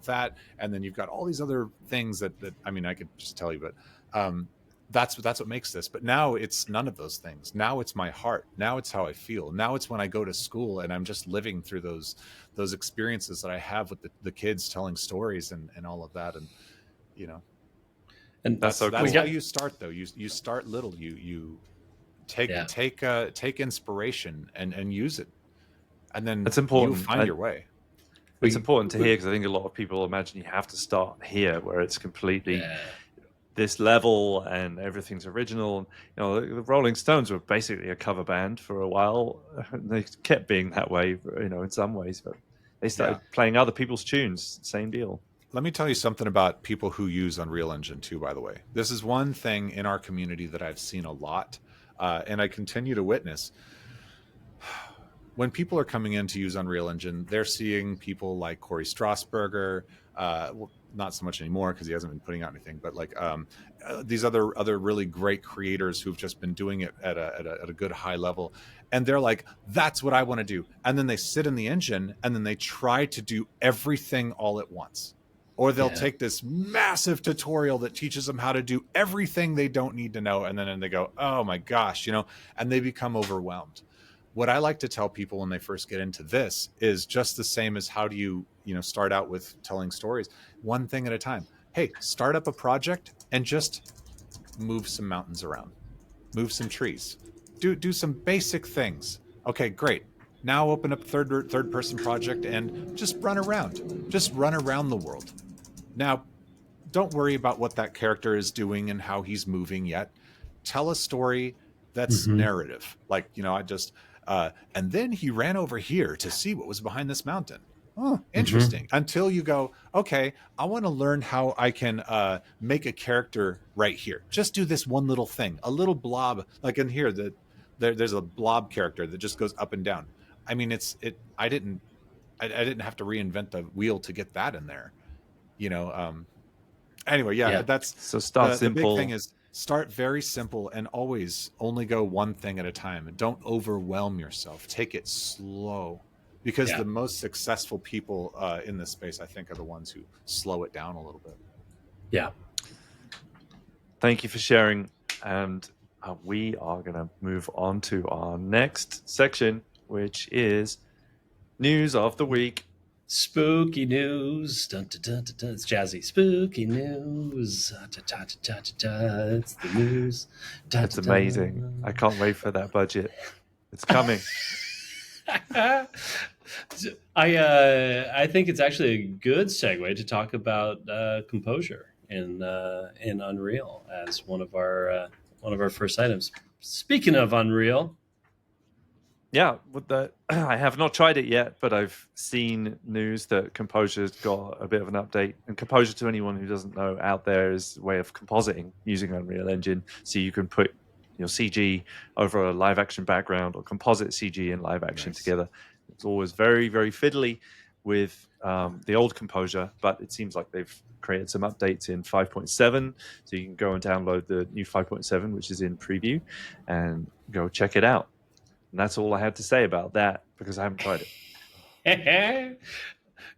that, and then you've got all these other things that I mean, I could just tell you, but that's what makes this. But now it's none of those things. Now it's my heart. Now it's how I feel. Now it's when I go to school and I'm just living through those experiences that I have with the kids, telling stories and all of that. And and that's how you start, though. You start little. You take inspiration and use it, and then that's important. You find your way. It's important to hear, because I think a lot of people imagine you have to start here, where it's completely this level and everything's original. The Rolling Stones were basically a cover band for a while. They kept being that way, in some ways, but they started playing other people's tunes. Same deal. Let me tell you something about people who use Unreal Engine too, by the way. This is one thing in our community that I've seen a lot, and I continue to witness. When people are coming in to use Unreal Engine, they're seeing people like Corey Strasberger, not so much anymore because he hasn't been putting out anything, but like these other really great creators who've just been doing it at a good high level. And they're like, that's what I want to do. And then they sit in the engine and then they try to do everything all at once. Or they'll take this massive tutorial that teaches them how to do everything they don't need to know. And then they go, oh my gosh, and they become overwhelmed. What I like to tell people when they first get into this is just the same as how do you start out with telling stories, one thing at a time. Hey, start up a project and just move some mountains around, move some trees, do some basic things. Okay, great. Now open up third person project and just run around the world. Now, don't worry about what that character is doing and how he's moving yet. Tell a story that's narrative. Like, and then he ran over here to see what was behind this mountain. Oh, interesting. Until you go, okay, I want to learn how I can make a character right here. Just do this one little thing, a little blob. Like in here, there's a blob character that just goes up and down. I mean, I didn't have to reinvent the wheel to get that in there. Anyway, that's so start simple. The big thing is start very simple and always only go one thing at a time, and don't overwhelm yourself. Take it slow. because the most successful people in this space, I think, are the ones who slow it down a little bit. Yeah. Thank you for sharing. And we are going to move on to our next section, which is news of the week. Spooky news. Dun, dun, dun, dun, dun. It's jazzy. Spooky news. Da, da, da, da, da, da. It's the news. Da, It's da, da. amazing. I can't wait for that budget. It's coming. I think it's actually a good segue to talk about composure in Unreal as one of our first items. Speaking of Unreal, Yeah, with the I have not tried it yet, but I've seen news that Composure's got a bit of an update. And Composure, to anyone who doesn't know out there, is a way of compositing using Unreal Engine. So you can put your CG over a live action background or composite CG and live action together. It's always very, very fiddly with the old Composure, but it seems like they've created some updates in 5.7. So you can go and download the new 5.7, which is in preview, and go check it out. And that's all I had to say about that because I haven't tried it.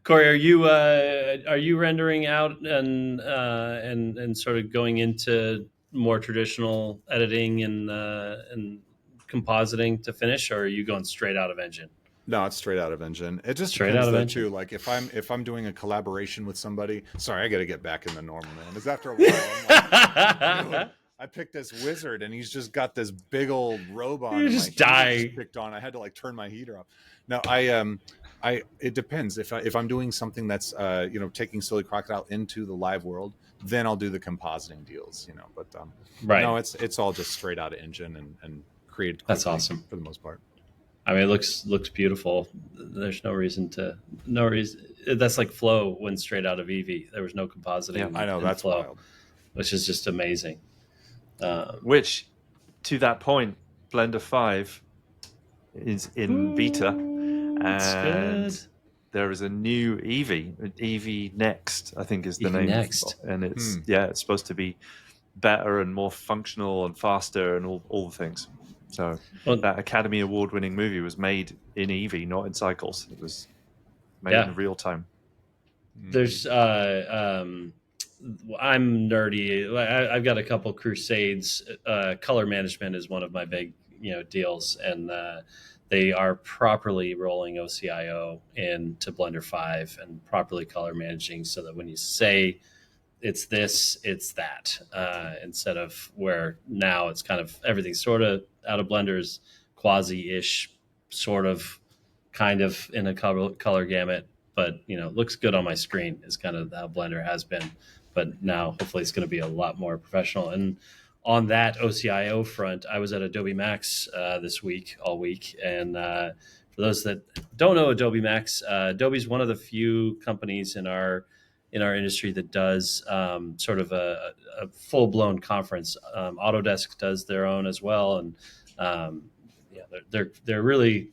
Cory, are you rendering out and sort of going into more traditional editing and compositing to finish, or are you going straight out of Engine? No, it's straight out of Engine. It just straight depends out of though, Engine. too. Like if I'm doing a collaboration with somebody. Sorry, I got to get back in the normal, man. Because after a while, I'm like, I picked this wizard and he's just got this big old robe on. You and just my die. heater just picked on. I had to like turn my heater off. No, it depends. If I'm doing something that's taking Silly Crocodile into the live world, then I'll do the compositing deals. But right. No, it's all just straight out of Engine and created. That's awesome for the most part. I mean, it looks beautiful. There's no reason. That's like Flow went straight out of Eevee. There was no compositing. Yeah, I know, that's Flow, wild. which is just amazing. Which, to that point, Blender 5 is in beta, and there is a new Eevee Next, I think is the name. Next. And it's supposed to be better and more functional and faster and all the things. So that Academy Award-winning movie was made in Eevee, not in Cycles. It was made in real time. There's I'm nerdy. I've got a couple crusades. Color management is one of my big deals, and they are properly rolling OCIO into Blender 5 and properly color managing so that when you say it's this, it's that, instead of where now it's kind of everything sort of out of Blender's quasi-ish, sort of, kind of in a color gamut, but looks good on my screen is kind of how Blender has been. But now hopefully it's going to be a lot more professional. And on that OCIO front, I was at Adobe Max this week, all week. And for those that don't know Adobe Max, Adobe's one of the few companies in our industry that does sort of a full-blown conference. Autodesk does their own as well, and they're really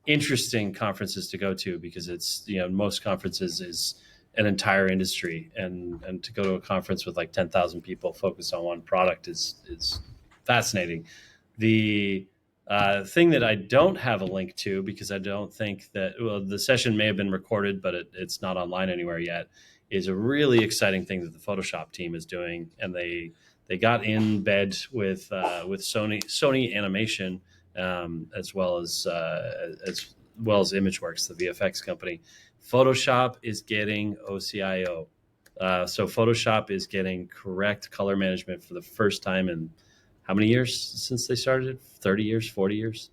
interesting conferences to go to because it's most conferences is an entire industry, and to go to a conference with like 10,000 people focused on one product is fascinating. The thing that I don't have a link to because I don't think that the session may have been recorded, but it's not online anywhere yet, is a really exciting thing that the Photoshop team is doing, and they got in bed with Sony Animation, as well as ImageWorks, the VFX company. Photoshop is getting OCIO, so Photoshop is getting correct color management for the first time in how many years since they started? 30 years, 40 years.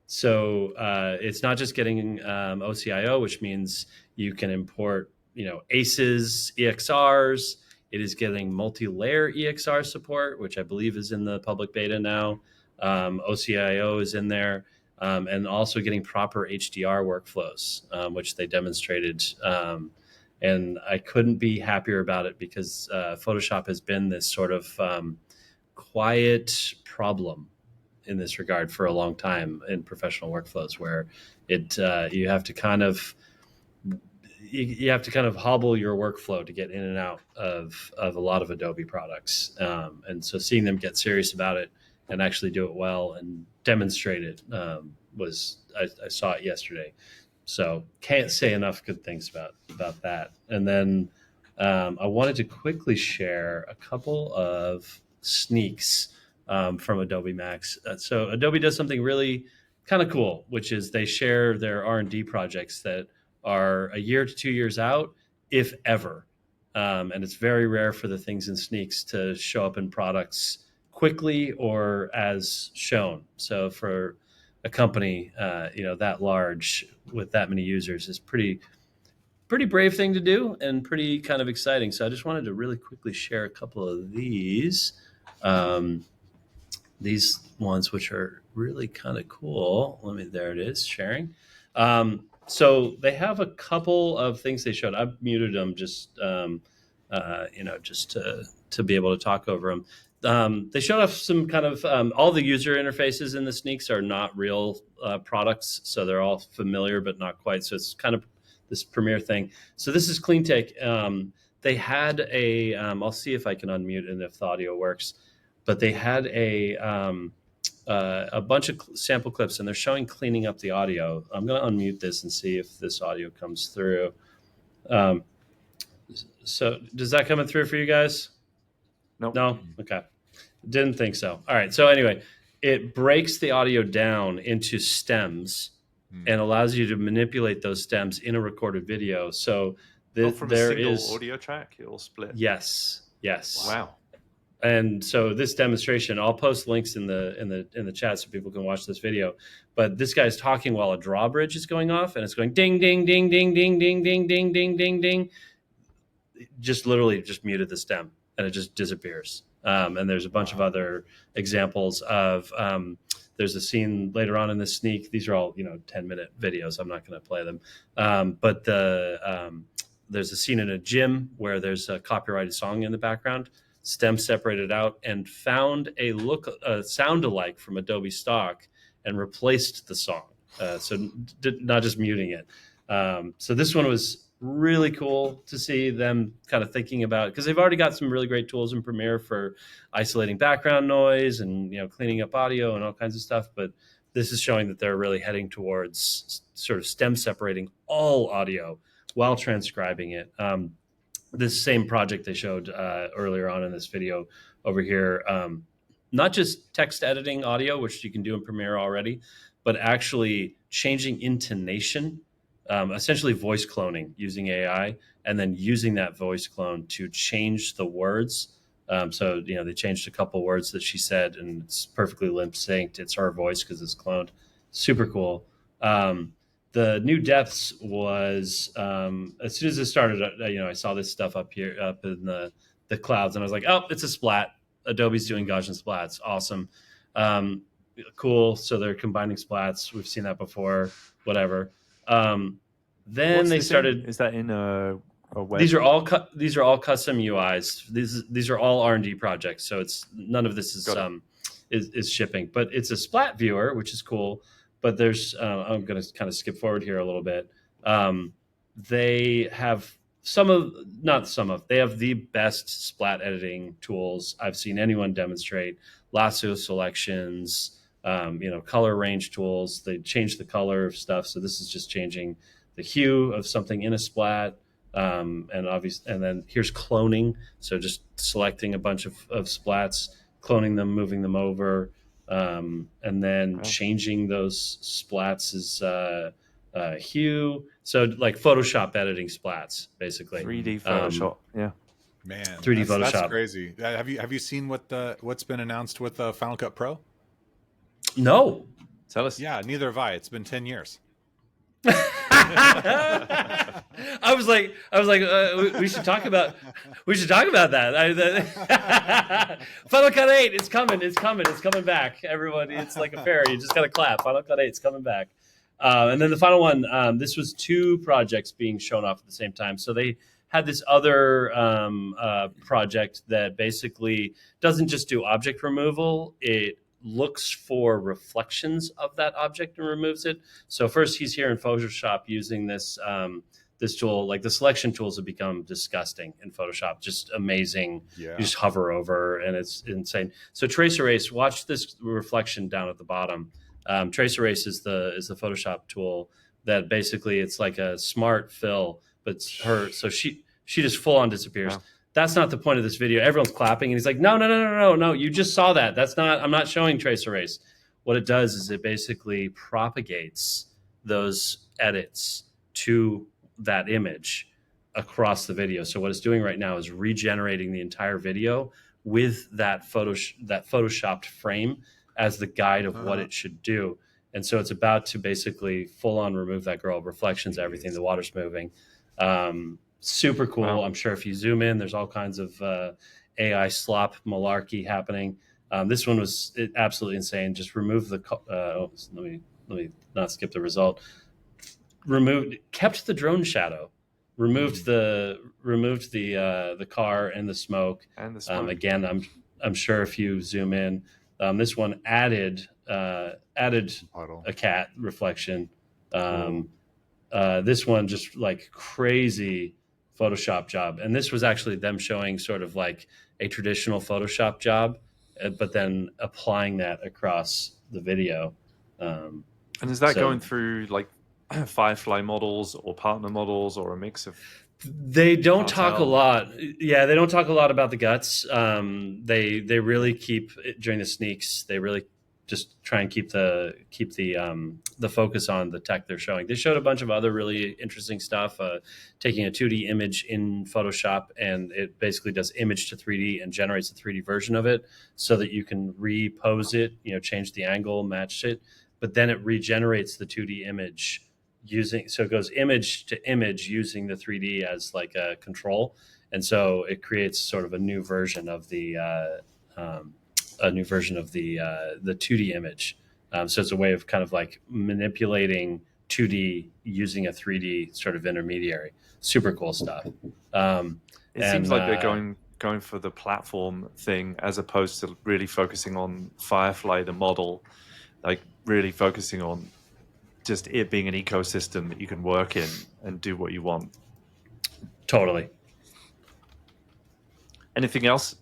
So it's not just getting OCIO, which means you can import ACEs, EXRs. It is getting multi-layer EXR support, which I believe is in the public beta now. OCIO is in there, and also getting proper HDR workflows, which they demonstrated. And I couldn't be happier about it because Photoshop has been this sort of quiet problem in this regard for a long time in professional workflows, where you have to kind of hobble your workflow to get in and out of a lot of Adobe products. And so seeing them get serious about it and actually do it well and demonstrate it I saw it yesterday. So can't say enough good things about that. And then I wanted to quickly share a couple of sneaks from Adobe Max. So Adobe does something really kind of cool, which is they share their R&D projects that are a year to 2 years out, if ever. And it's very rare for the things in sneaks to show up in products quickly or as shown. So for a company, that large with that many users is pretty brave thing to do and pretty kind of exciting. So I just wanted to really quickly share a couple of these ones, which are really kind of cool. There it is, sharing. So they have a couple of things they showed. I've muted them just to be able to talk over them. They showed off some kind of all the user interfaces in the sneaks are not real products, so they're all familiar but not quite. So it's kind of this premiere thing. So this is CleanTake. They had a I'll see if I can unmute and if the audio works, but they had a bunch of sample clips and they're showing cleaning up the audio. I'm going to unmute this and see if this audio comes through. So does that coming through for you guys? Nope. No? Okay. Didn't think so. All right. So anyway, it breaks the audio down into stems and allows you to manipulate those stems in a recorded video. So from there a single audio track, it'll split. Yes. Wow. And so this demonstration, I'll post links in the chat so people can watch this video. But this guy's talking while a drawbridge is going off, and it's going ding, ding, ding, ding, ding, ding, ding, ding, ding, ding, ding. Just literally just muted the stem, and it just disappears. And there's a bunch of other examples of. There's a scene later on in the sneak. These are all 10-minute videos. I'm not going to play them, but there's a scene in a gym where there's a copyrighted song in the background. Stem separated out and found a sound alike from Adobe stock and replaced the song. So not just muting it. So this one was really cool to see them kind of thinking about, because they've already got some really great tools in Premiere for isolating background noise and cleaning up audio and all kinds of stuff. But this is showing that they're really heading towards sort of stem separating all audio while transcribing it. This same project they showed earlier on in this video over here, not just text editing audio, which you can do in Premiere already, but actually changing intonation, essentially voice cloning using AI, and then using that voice clone to change the words. So they changed a couple words that she said, and it's perfectly lip synced. It's her voice because it's cloned. Super cool. The new depths was as soon as it started, I saw this stuff up here, up in the clouds, and I was like, oh, it's a splat. Adobe's doing Gaussian splats. Awesome. Cool. So they're combining splats. We've seen that before, whatever. Then What's they started. Is that in a web? These are all custom UIs. These are all R&D projects. So it's none of this is shipping, but it's a splat viewer, which is cool. But there's, I'm going to kind of skip forward here a little bit. They have they have the best splat editing tools I've seen anyone demonstrate. Lasso selections, color range tools. They change the color of stuff. So this is just changing the hue of something in a splat. And then here's cloning. So just selecting a bunch of splats, cloning them, moving them over. And then changing those splats is hue. So like Photoshop editing splats, basically. 3D Photoshop, yeah. Man, 3D Photoshop. That's crazy. Have you seen what's been announced with Final Cut Pro? No. Tell us. Yeah, neither have I. It's been 10 years. I was like, we should talk about that. Final Cut 8, it's coming back. Everyone, it's like a fairy. You just gotta clap. Final Cut 8, it's coming back. And then the final one, this was 2 projects being shown off at the same time. So they had this other project that basically doesn't just do object removal. It looks for reflections of that object and removes it. So first he's here in Photoshop using this this tool. Like the selection tools have become disgusting in Photoshop, just amazing. Yeah. You just hover over and it's insane. So trace erase, watch this reflection down at the bottom. Trace Erase is the Photoshop tool that basically it's like a smart fill, but it's her. So she just full on disappears. Wow. That's not the point of this video. Everyone's clapping, and he's like, no. You just saw that. That's not. I'm not showing Trace Erase. What it does is it basically propagates those edits to that image across the video. So what it's doing right now is regenerating the entire video with that photoshopped frame as the guide of what it should do. And so it's about to basically full on remove that girl, reflections, everything, the water's moving. Super cool. Wow. I'm sure if you zoom in, there's all kinds of AI slop malarkey happening. This one was absolutely insane. Just remove the, let me not skip the result. Kept the drone shadow, removed the car and the smoke. And the smoke. Again, I'm sure if you zoom in, this one added a cat reflection. This one just like crazy Photoshop job, and this was actually them showing sort of like a traditional Photoshop job, but then applying that across the video. And is that going through like Firefly models or partner models or a mix of? They don't talk a lot. Yeah, they don't talk a lot about the guts. They really keep during the sneaks. They really just try and keep the focus on the tech they're showing. They showed a bunch of other really interesting stuff, taking a 2D image in Photoshop, and it basically does image to 3D and generates a 3D version of it so that you can repose it, change the angle, match it, but then it regenerates the 2D image so it goes image to image using the 3D as like a control. And so it creates sort of a new version of the 2D image. So it's a way of kind of like manipulating 2D using a 3D sort of intermediary. Super cool stuff. It seems like they're going for the platform thing as opposed to really focusing on Firefly, the model, like really focusing on just it being an ecosystem that you can work in and do what you want. Totally. Anything else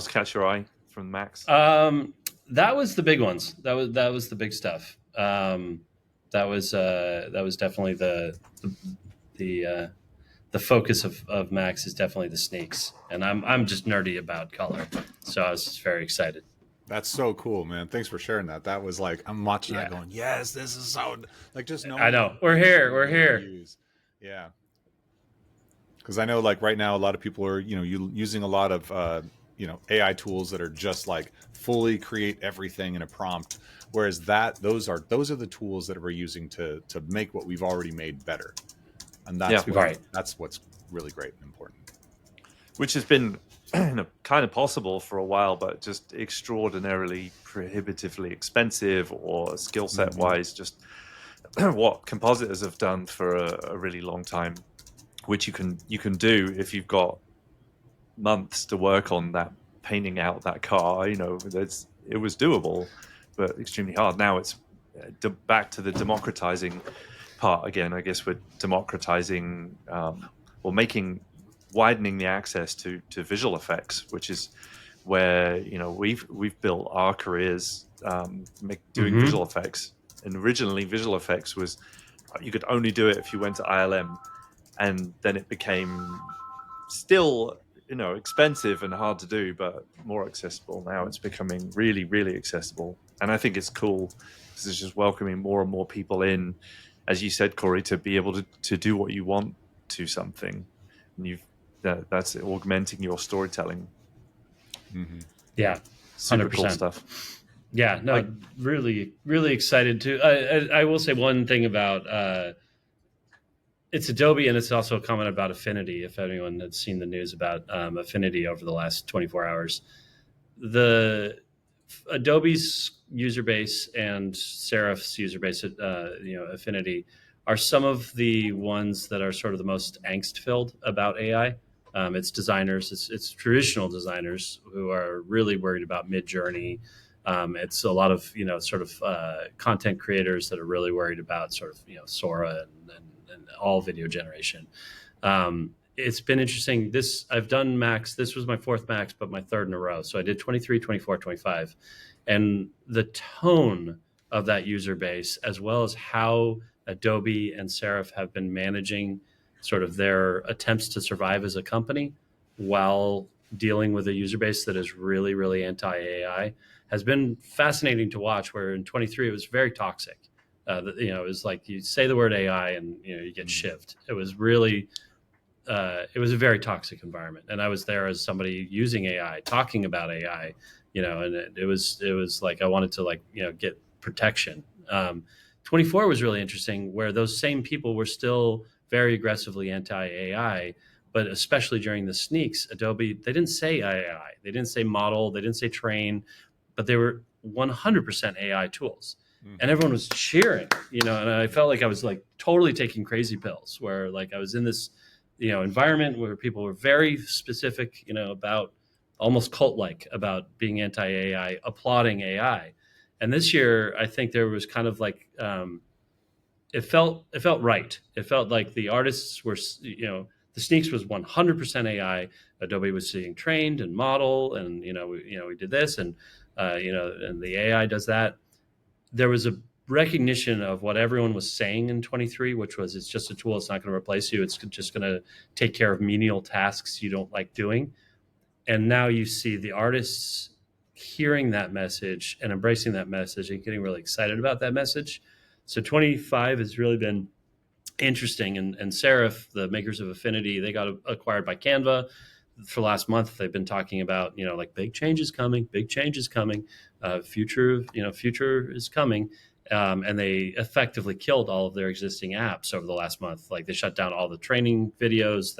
catch your eye from Max? That was the big ones. That was the big stuff. That was definitely the focus of Max is definitely the sneaks, and I'm just nerdy about color, so I was just very excited. That's so cool, man. Thanks for sharing that. That was like, I'm watching that going, yes, this is so, like, just knowing. I know. We're here. Yeah. Because I know, like, right now, a lot of people are, using a lot of, AI tools that are just like fully create everything in a prompt. Whereas those are the tools that we're using to make what we've already made better. And that's what's really great and important. Which has been kind of possible for a while, but just extraordinarily prohibitively expensive or skill set wise, just what compositors have done for a really long time, which you can do if you've got months to work on that, painting out that car. It was doable, but extremely hard. Now it's back to the democratizing part again. I guess we're democratizing or widening the access to visual effects, which is where we've built our careers doing visual effects. And originally, visual effects was you could only do it if you went to ILM, and then it became still expensive and hard to do, but more accessible. Now it's becoming really, really accessible, and I think it's cool because it's just welcoming more and more people in, as you said, Cory, to be able to do what you want to something, and that's augmenting your storytelling. Mm-hmm. Yeah, 100%. Super cool stuff. Yeah, no, really, really excited to. I will say one thing about it's Adobe, and it's also a comment about Affinity. If anyone had seen the news about Affinity over the last 24 hours, the Adobe's user base and Serif's user base, Affinity, are some of the ones that are sort of the most angst-filled about AI. It's designers, it's traditional designers who are really worried about Mid-Journey. It's a lot of content creators that are really worried about sort of Sora and all video generation. It's been interesting. I've done Max. This was my fourth Max, but my third in a row. So I did 23, 24, 25, and the tone of that user base, as well as how Adobe and Serif have been managing sort of their attempts to survive as a company while dealing with a user base that is really, really anti-AI, has been fascinating to watch. Where in 23 it was very toxic. It was like you say the word AI and you get shivved. It was really it was a very toxic environment, and I was there as somebody using AI, talking about AI, and it was like I wanted to get protection. 24 was really interesting, where those same people were still very aggressively anti-AI, but especially during the sneaks, Adobe, they didn't say AI, they didn't say model, they didn't say train, but they were 100% AI tools. And everyone was cheering, and I felt like I was like totally taking crazy pills, where like I was in this environment where people were very specific, about almost cult-like about being anti-AI, applauding AI. And this year, I think there was kind of like it felt right. It felt like the artists were, the sneaks was 100% AI. Adobe was being trained and model, and we did this, and and the AI does that. There was a recognition of what everyone was saying in 23, which was it's just a tool. It's not going to replace you. It's just going to take care of menial tasks you don't like doing. And now you see the artists hearing that message and embracing that message and getting really excited about that message. So 25 has really been interesting. And Serif, the makers of Affinity, they got acquired by Canva. For last month, they've been talking about, like big changes coming, future is coming. And they effectively killed all of their existing apps over the last month. Like they shut down all the training videos,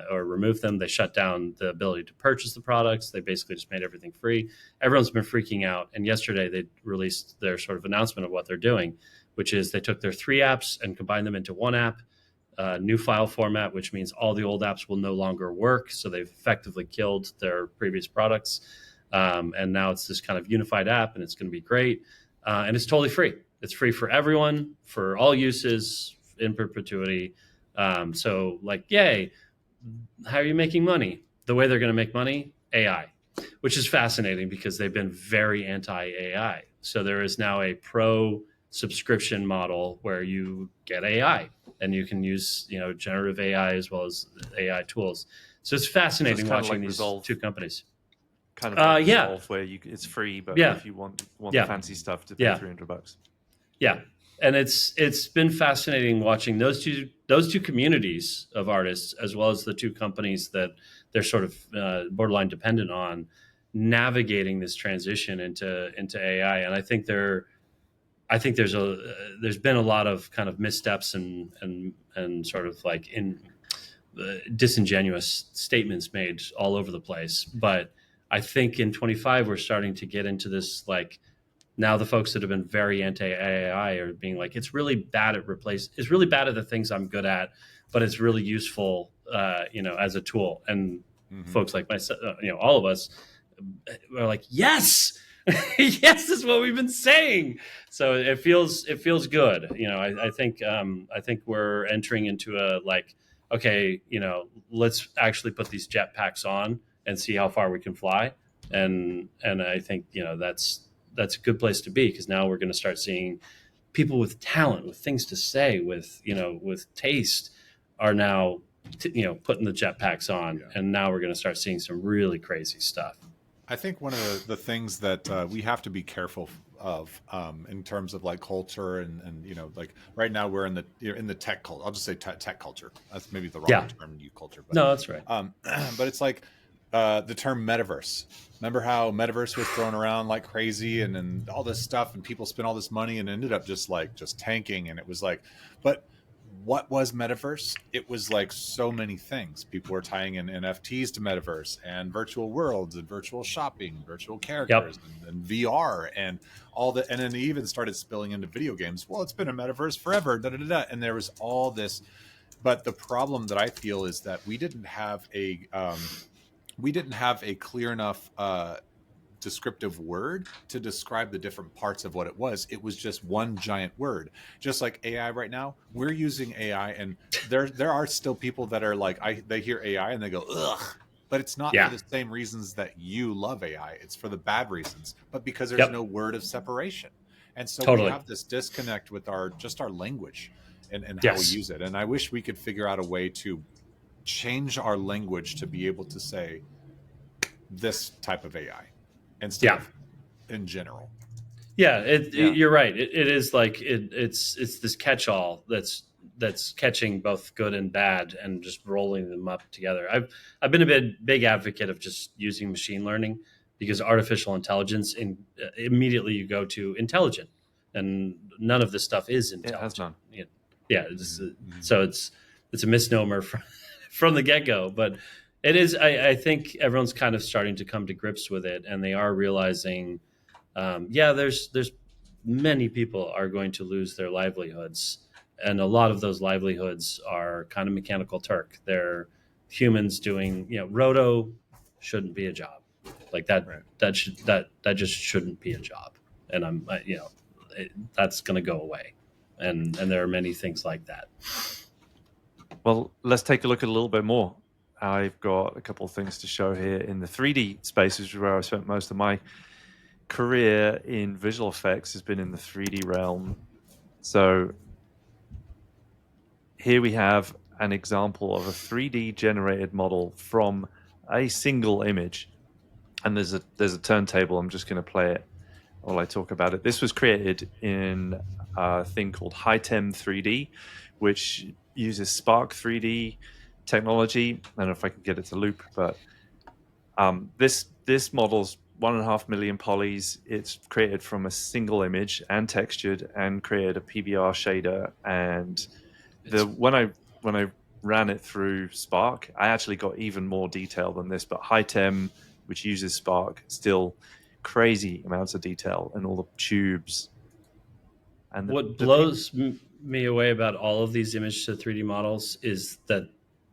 or removed them. They shut down the ability to purchase the products. They basically just made everything free. Everyone's been freaking out. And yesterday they released their sort of announcement of what they're doing, which is they took their 3 apps and combined them into one app, new file format, which means all the old apps will no longer work. So they've effectively killed their previous products. And now it's this kind of unified app, and it's going to be great. And it's totally free. It's free for everyone, for all uses, in perpetuity. So like, yay. How are you making money? The way they're going to make money, AI, which is fascinating because they've been very anti-AI. So there is now a pro subscription model where you get AI and you can use, generative AI as well as AI tools. So it's fascinating watching these two companies. Kind of like Resolve, where it's free, but if you want the fancy stuff, to pay $300. Yeah. And it's been fascinating watching those two communities of artists, as well as the two companies that they're sort of borderline dependent on, navigating this transition into AI. And I think there's been a lot of kind of missteps and sort of like disingenuous statements made all over the place. But I think in 25 we're starting to get into this like. Now the folks that have been very anti-AI are being like, it's really bad at the things I'm good at, but it's really useful, as a tool. And folks like myself, all of us are like, yes, yes, this is what we've been saying. So it feels good. I think we're entering into a like, okay, let's actually put these jetpacks on and see how far we can fly. And I think, that's a good place to be, because now we're going to start seeing people with talent, with things to say, with taste, are now putting the jetpacks on, and now we're going to start seeing some really crazy stuff. I think one of the things that we have to be careful of in terms of like culture and like right now we're in the tech culture. I'll just say tech culture. That's maybe the wrong term to use, culture. But, no, that's right. But it's like the term metaverse. Remember how metaverse was thrown around like crazy and all this stuff, and people spent all this money and ended up just tanking. And it was like, but what was metaverse? It was like so many things. People were tying in NFTs to metaverse and virtual worlds and virtual shopping, virtual characters, and VR and all that. And then they even started spilling into video games. Well, it's been a metaverse forever. And there was all this. But the problem that I feel is that we didn't have a clear enough descriptive word to describe the different parts of what it was. It was just one giant word. Just like AI right now, we're using AI, and there are still people that are like, they hear AI and they go, ugh. But it's not for the same reasons that you love AI. It's for the bad reasons, but because there's no word of separation. And so we Totally. have this disconnect with our language and how we Yes. use it. And I wish we could figure out a way to change our language to be able to say this type of AI instead of in general. Yeah, Yeah. you're right. It is like it's this catch-all that's catching both good and bad and just rolling them up together. I've been a big advocate of just using machine learning, because artificial intelligence immediately you go to intelligent, and none of this stuff is It has intelligent. none. Yeah, so it's a misnomer from the get-go, but it is. I think everyone's kind of starting to come to grips with it, and they are realizing. There's many people are going to lose their livelihoods, and a lot of those livelihoods are kind of mechanical Turk. They're humans doing, roto shouldn't be a job like that. Right. That just shouldn't be a job, and that's going to go away, and there are many things like that. Well, let's take a look at a little bit more. I've got a couple of things to show here in the 3D space, which is where I spent most of my career in visual effects has been in the 3D realm. So here we have an example of a 3D generated model from a single image. And there's a turntable. I'm just going to play it while I talk about it. This was created in a thing called HiTem 3D, which uses Spark 3D technology. I don't know if I can get it to loop, but this model's 1.5 million polys. It's created from a single image and textured, and created a PBR shader. And when I ran it through Spark, I actually got even more detail than this. But HiTem, which uses Spark, still crazy amounts of detail and all the tubes. And what blows me away about all of these image to 3D models is that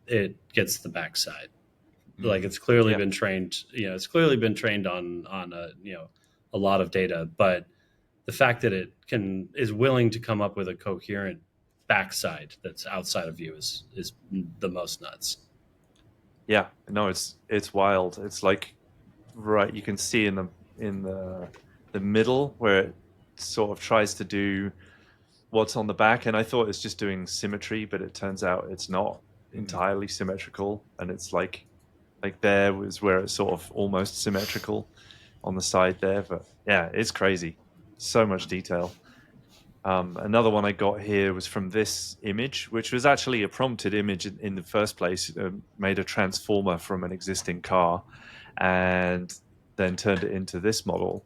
it gets the backside. Like it's clearly been trained, it's clearly been trained on a lot of data, but the fact that it is willing to come up with a coherent backside that's outside of view is the most nuts. Yeah, no, it's wild. It's like, right, you can see in the middle where it sort of tries to do what's on the back, and I thought it's just doing symmetry, but it turns out it's not entirely symmetrical, and it's like there was where it's sort of almost symmetrical on the side there. But yeah, it's crazy. So much detail. Another one I got here was from this image, which was actually a prompted image in the first place. Made a transformer from an existing car and then turned it into this model,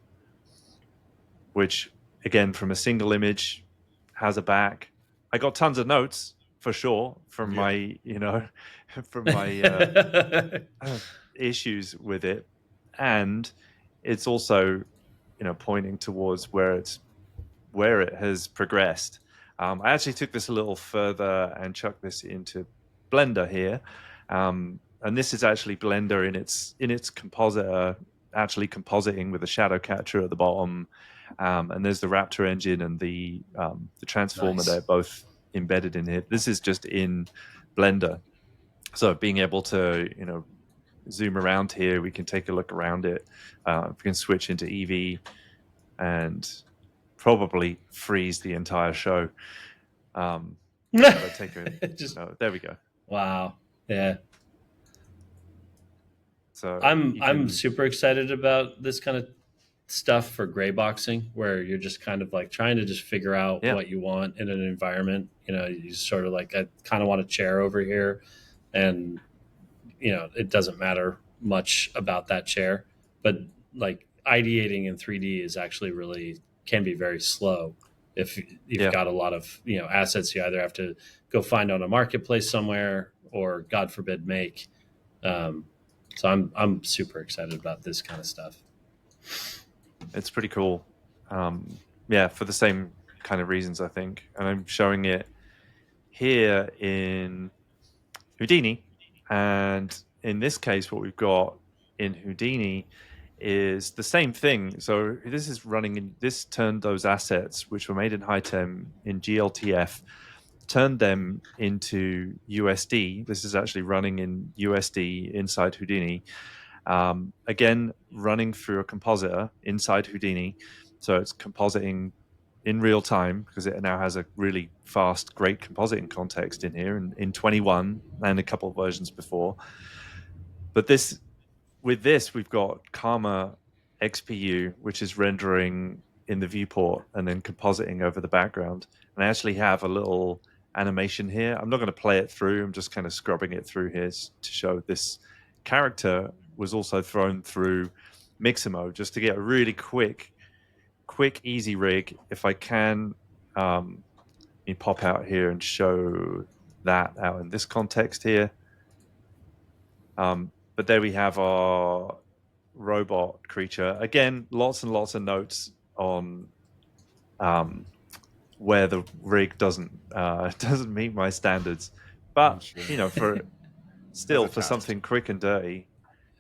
which again, from a single image, has a back. I got tons of notes for sure from my, from my issues with it, and it's also, pointing towards where it has progressed. I actually took this a little further and chucked this into Blender here, and this is actually Blender in its compositor, actually compositing with a shadow catcher at the bottom, and there's the Raptor engine and the transformer. Nice. They're both embedded in it. This is just in Blender, so being able to zoom around here, we can take a look around it. We can switch into EV and probably freeze the entire show. Take there we go. Wow. Yeah. So I'm super excited about this kind of stuff for gray boxing, where you're just kind of like trying to just figure out what you want in an environment. You sort of like, I kind of want a chair over here, and it doesn't matter much about that chair, but like ideating in 3D is actually can be very slow if you've got a lot of assets you either have to go find on a marketplace somewhere, or God forbid make. So I'm super excited about this kind of stuff. It's pretty cool. For the same kind of reasons, I think. And I'm showing it here in Houdini. And in this case, what we've got in Houdini is the same thing. So this turned those assets, which were made in HiTem in GLTF, turned them into USD. This is actually running in USD inside Houdini. Again, running through a compositor inside Houdini. So it's compositing in real time because it now has a really fast, great compositing context in here in 21 and a couple of versions before. But with this, we've got Karma XPU, which is rendering in the viewport and then compositing over the background. And I actually have a little animation here. I'm not going to play it through. I'm just kind of scrubbing it through here to show this character was also thrown through mixer mode just to get a really quick, easy rig. If I can, let me pop out here and show that out in this context here. But there we have our robot creature. Again, lots and lots of notes on where the rig doesn't meet my standards. But Sure. for something quick and dirty,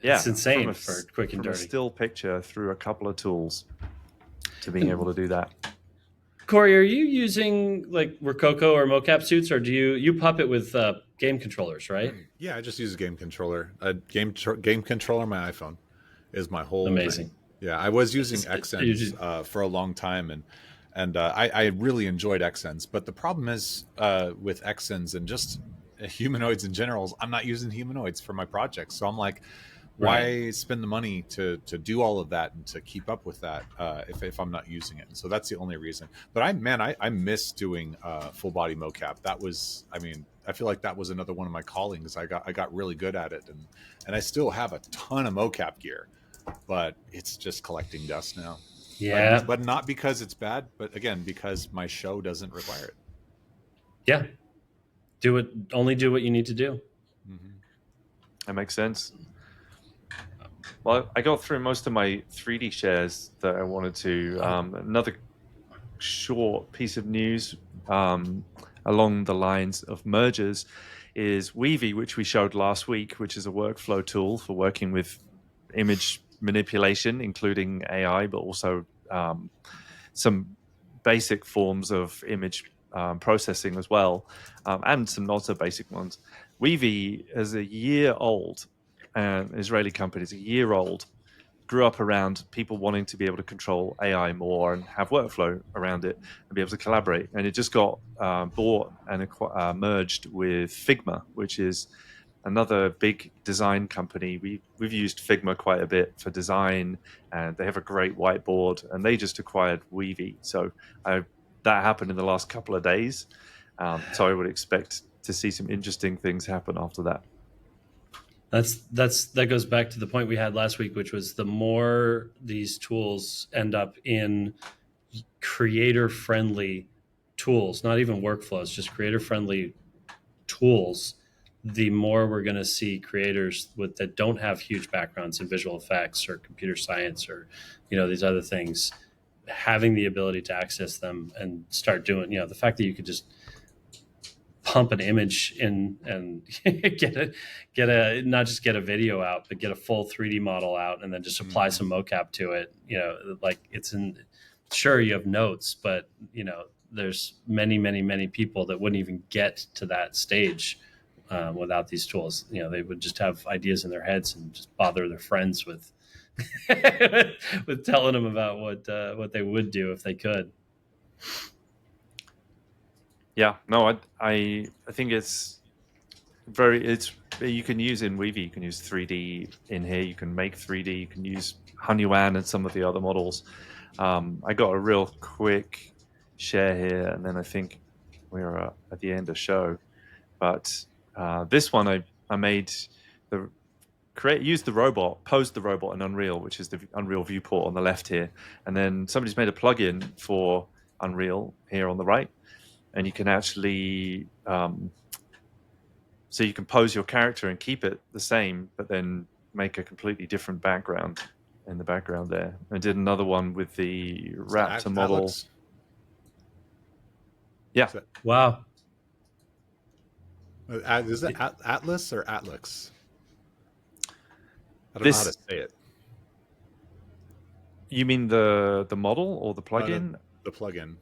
It's insane for quick and from dirty. a still picture through a couple of tools to being able to do that. Corey, are you using like Rococo or mocap suits, or do you puppet with game controllers, right? Yeah, I just use a game controller. A game controller on my iPhone is my whole Amazing. thing. Yeah, I was using XNs for a long time, and I really enjoyed XNs. But the problem is with XNs and just humanoids in general, I'm not using humanoids for my projects. So I'm like, why spend the money to do all of that and to keep up with that if I'm not using it? And so that's the only reason. But I miss doing full body mocap. That was, I feel like that was another one of my callings. I got really good at it, and I still have a ton of mocap gear, but it's just collecting dust now. Yeah, but not because it's bad, but again because my show doesn't require it. Yeah, only do what you need to do. Mm-hmm. That makes sense. Well, I got through most of my 3D shares that I wanted to. Another short piece of news along the lines of mergers is Weavy, which we showed last week, which is a workflow tool for working with image manipulation, including AI, but also some basic forms of image processing as well, and some not so basic ones. Weavy is a year old. An Israeli company is a year old, grew up around people wanting to be able to control AI more and have workflow around it and be able to collaborate. And it just got bought and merged with Figma, which is another big design company. We've used Figma quite a bit for design, and they have a great whiteboard, and they just acquired Weavy. So that happened in the last couple of days. So I would expect to see some interesting things happen after that. That goes back to the point we had last week, which was the more these tools end up in creator-friendly tools, not even workflows, just creator-friendly tools, the more we're going to see creators that don't have huge backgrounds in visual effects or computer science or these other things having the ability to access them and start doing. The fact that you could just pump an image in and get a not just get a video out, but get a full 3D model out and then just apply some mocap to it. Like sure you have notes, but there's many people that wouldn't even get to that stage without these tools. They would just have ideas in their heads and just bother their friends with with telling them about what they would do if they could. Yeah, no, I think it's you can use in Weavy, you can use 3D in here, you can make 3D, you can use Hunyuan and some of the other models. I got a real quick share here, and then I think we're at the end of show. But this one I made used the robot, posed the robot in Unreal, which is the Unreal viewport on the left here, and then somebody's made a plugin for Unreal here on the right. And you can actually, so you can pose your character and keep it the same, but then make a completely different background in the background there. I did another one with the Raptor model. Atlas? Yeah. Wow. Is it Atlas or Atlas? I don't know how to say it. You mean the model or the plugin? The plugin.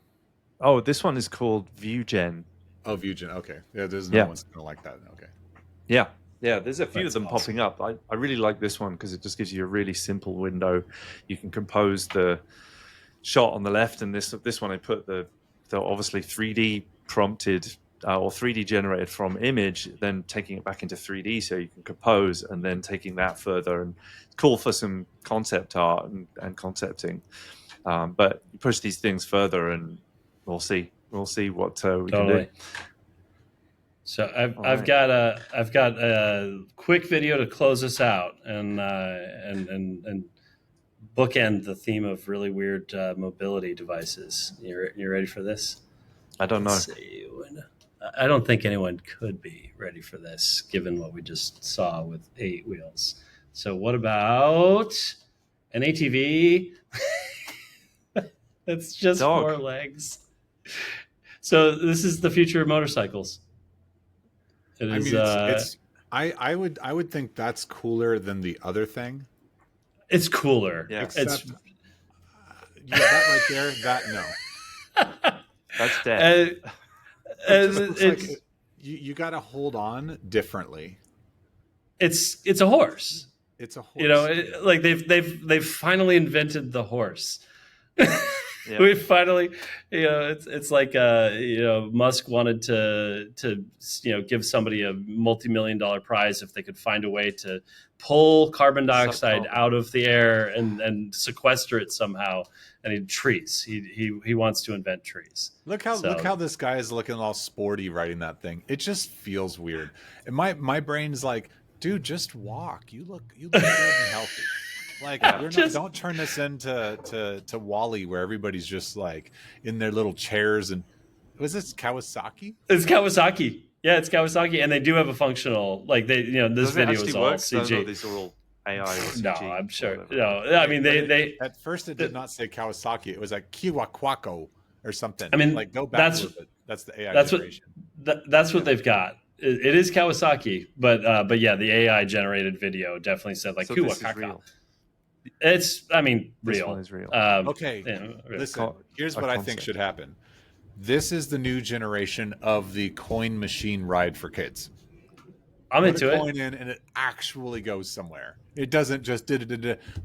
Oh, this one is called ViewGen. Oh, ViewGen. Okay. Yeah, there's no one's gonna like that. Okay. Yeah. There's a few of them popping up. I really like this one because it just gives you a really simple window. You can compose the shot on the left, and this one I put the obviously 3D prompted or 3D generated from image, then taking it back into 3D so you can compose, and then taking that further, and cool for some concept art and concepting. But you push these things further, and we'll see what we can do. So I've got a quick video to close us out and bookend the theme of really weird mobility devices. You ready for this? I don't know. I don't think anyone could be ready for this, given what we just saw with 8 wheels. So what about an ATV? That's just Dog. 4 legs. So this is the future of motorcycles. I would think that's cooler than the other thing. It's cooler. Yeah. Except, that right there, that no. That's dead. It's you got to hold on differently. It's a horse. It's a horse. You know, like they've finally invented the horse. Yeah. We finally, it's like Musk wanted to give somebody a multi-million-dollar prize if they could find a way to pull carbon dioxide out of the air and sequester it somehow. And trees. He wants to invent trees. Look how this guy is looking all sporty riding that thing. It just feels weird. And my brain's like, dude, just walk. You look good and healthy. Like, don't turn this into Wall-E, where everybody's just like in their little chairs. And was this Kawasaki? It's Kawasaki. Yeah, it's Kawasaki, and they do have a functional. Like this video is all CG. No, these are all AI or CG. No, I'm sure. No, I mean they. At first, it did not say Kawasaki. It was like Kiwakwako or something. I mean, like go back a little bit. That's the AI generation. That's what they've got. It is Kawasaki, but yeah, the AI generated video definitely said like Kiwakwako. It's, real. This one is real. Okay, real. Listen. Here's what I think should happen. This is the new generation of the coin machine ride for kids. I'm into it. Put a coin in, and it actually goes somewhere. It doesn't just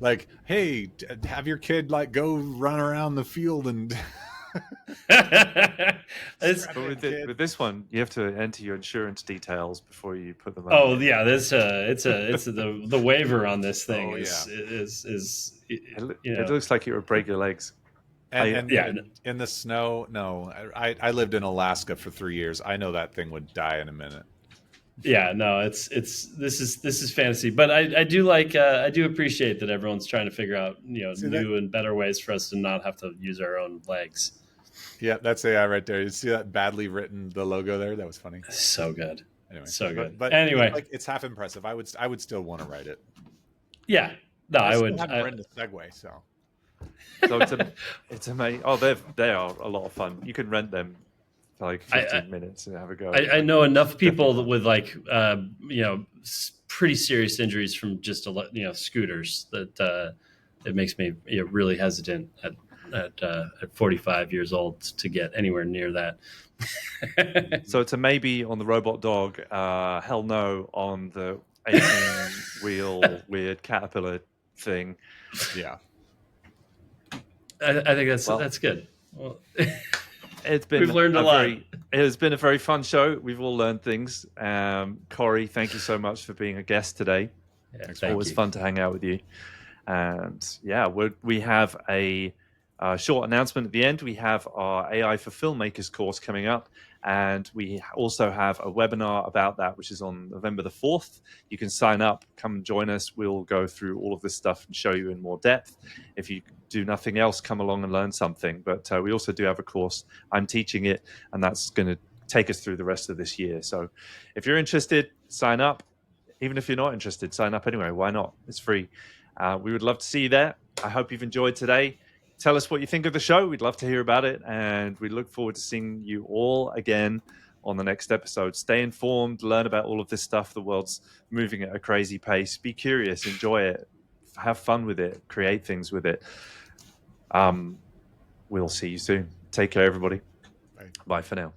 like, hey, have your kid like go run around the field and. With this one, you have to enter your insurance details before you put them. Oh yeah, it's the waiver on this thing it looks like it would break your legs. And in the snow, no. I lived in Alaska for 3 years. I know that thing would die in a minute. Yeah, no, this is fantasy, but I do I do appreciate that everyone's trying to figure out new and better ways for us to not have to use our own legs. Yeah, that's AI right there. You see that badly written the logo there? That was funny. So good. Anyway, so good. But anyway, it's half impressive. I would still want to write it. Yeah, no, I would. I haven't written the Segway, so. So it's amazing. Oh, they are a lot of fun. You can rent them for like 15 minutes and have a go. I know enough people with pretty serious injuries from just scooters that it makes me really hesitant at 45 years old to get anywhere near that. So it's a maybe on the robot dog, hell no on the 18-wheel weird caterpillar thing. Yeah. I think that's good. Well, we've learned a lot. It has been a very fun show. We've all learned things. Cory, thank you so much for being a guest today. Yeah, it's always fun to hang out with you. And yeah, we have a short announcement at the end. We have our AI for Filmmakers course coming up. And we also have a webinar about that, which is on November the 4th. You can sign up, come and join us. We'll go through all of this stuff and show you in more depth. If you do nothing else, come along and learn something. But we also do have a course. I'm teaching it, and that's going to take us through the rest of this year. So if you're interested, sign up. Even if you're not interested, sign up anyway. Why not? It's free. We would love to see you there. I hope you've enjoyed today. Tell us what you think of the show. We'd love to hear about it. And we look forward to seeing you all again on the next episode. Stay informed, learn about all of this stuff. The world's moving at a crazy pace. Be curious, enjoy it, have fun with it, create things with it. We'll see you soon. Take care, everybody. Bye. Bye for now.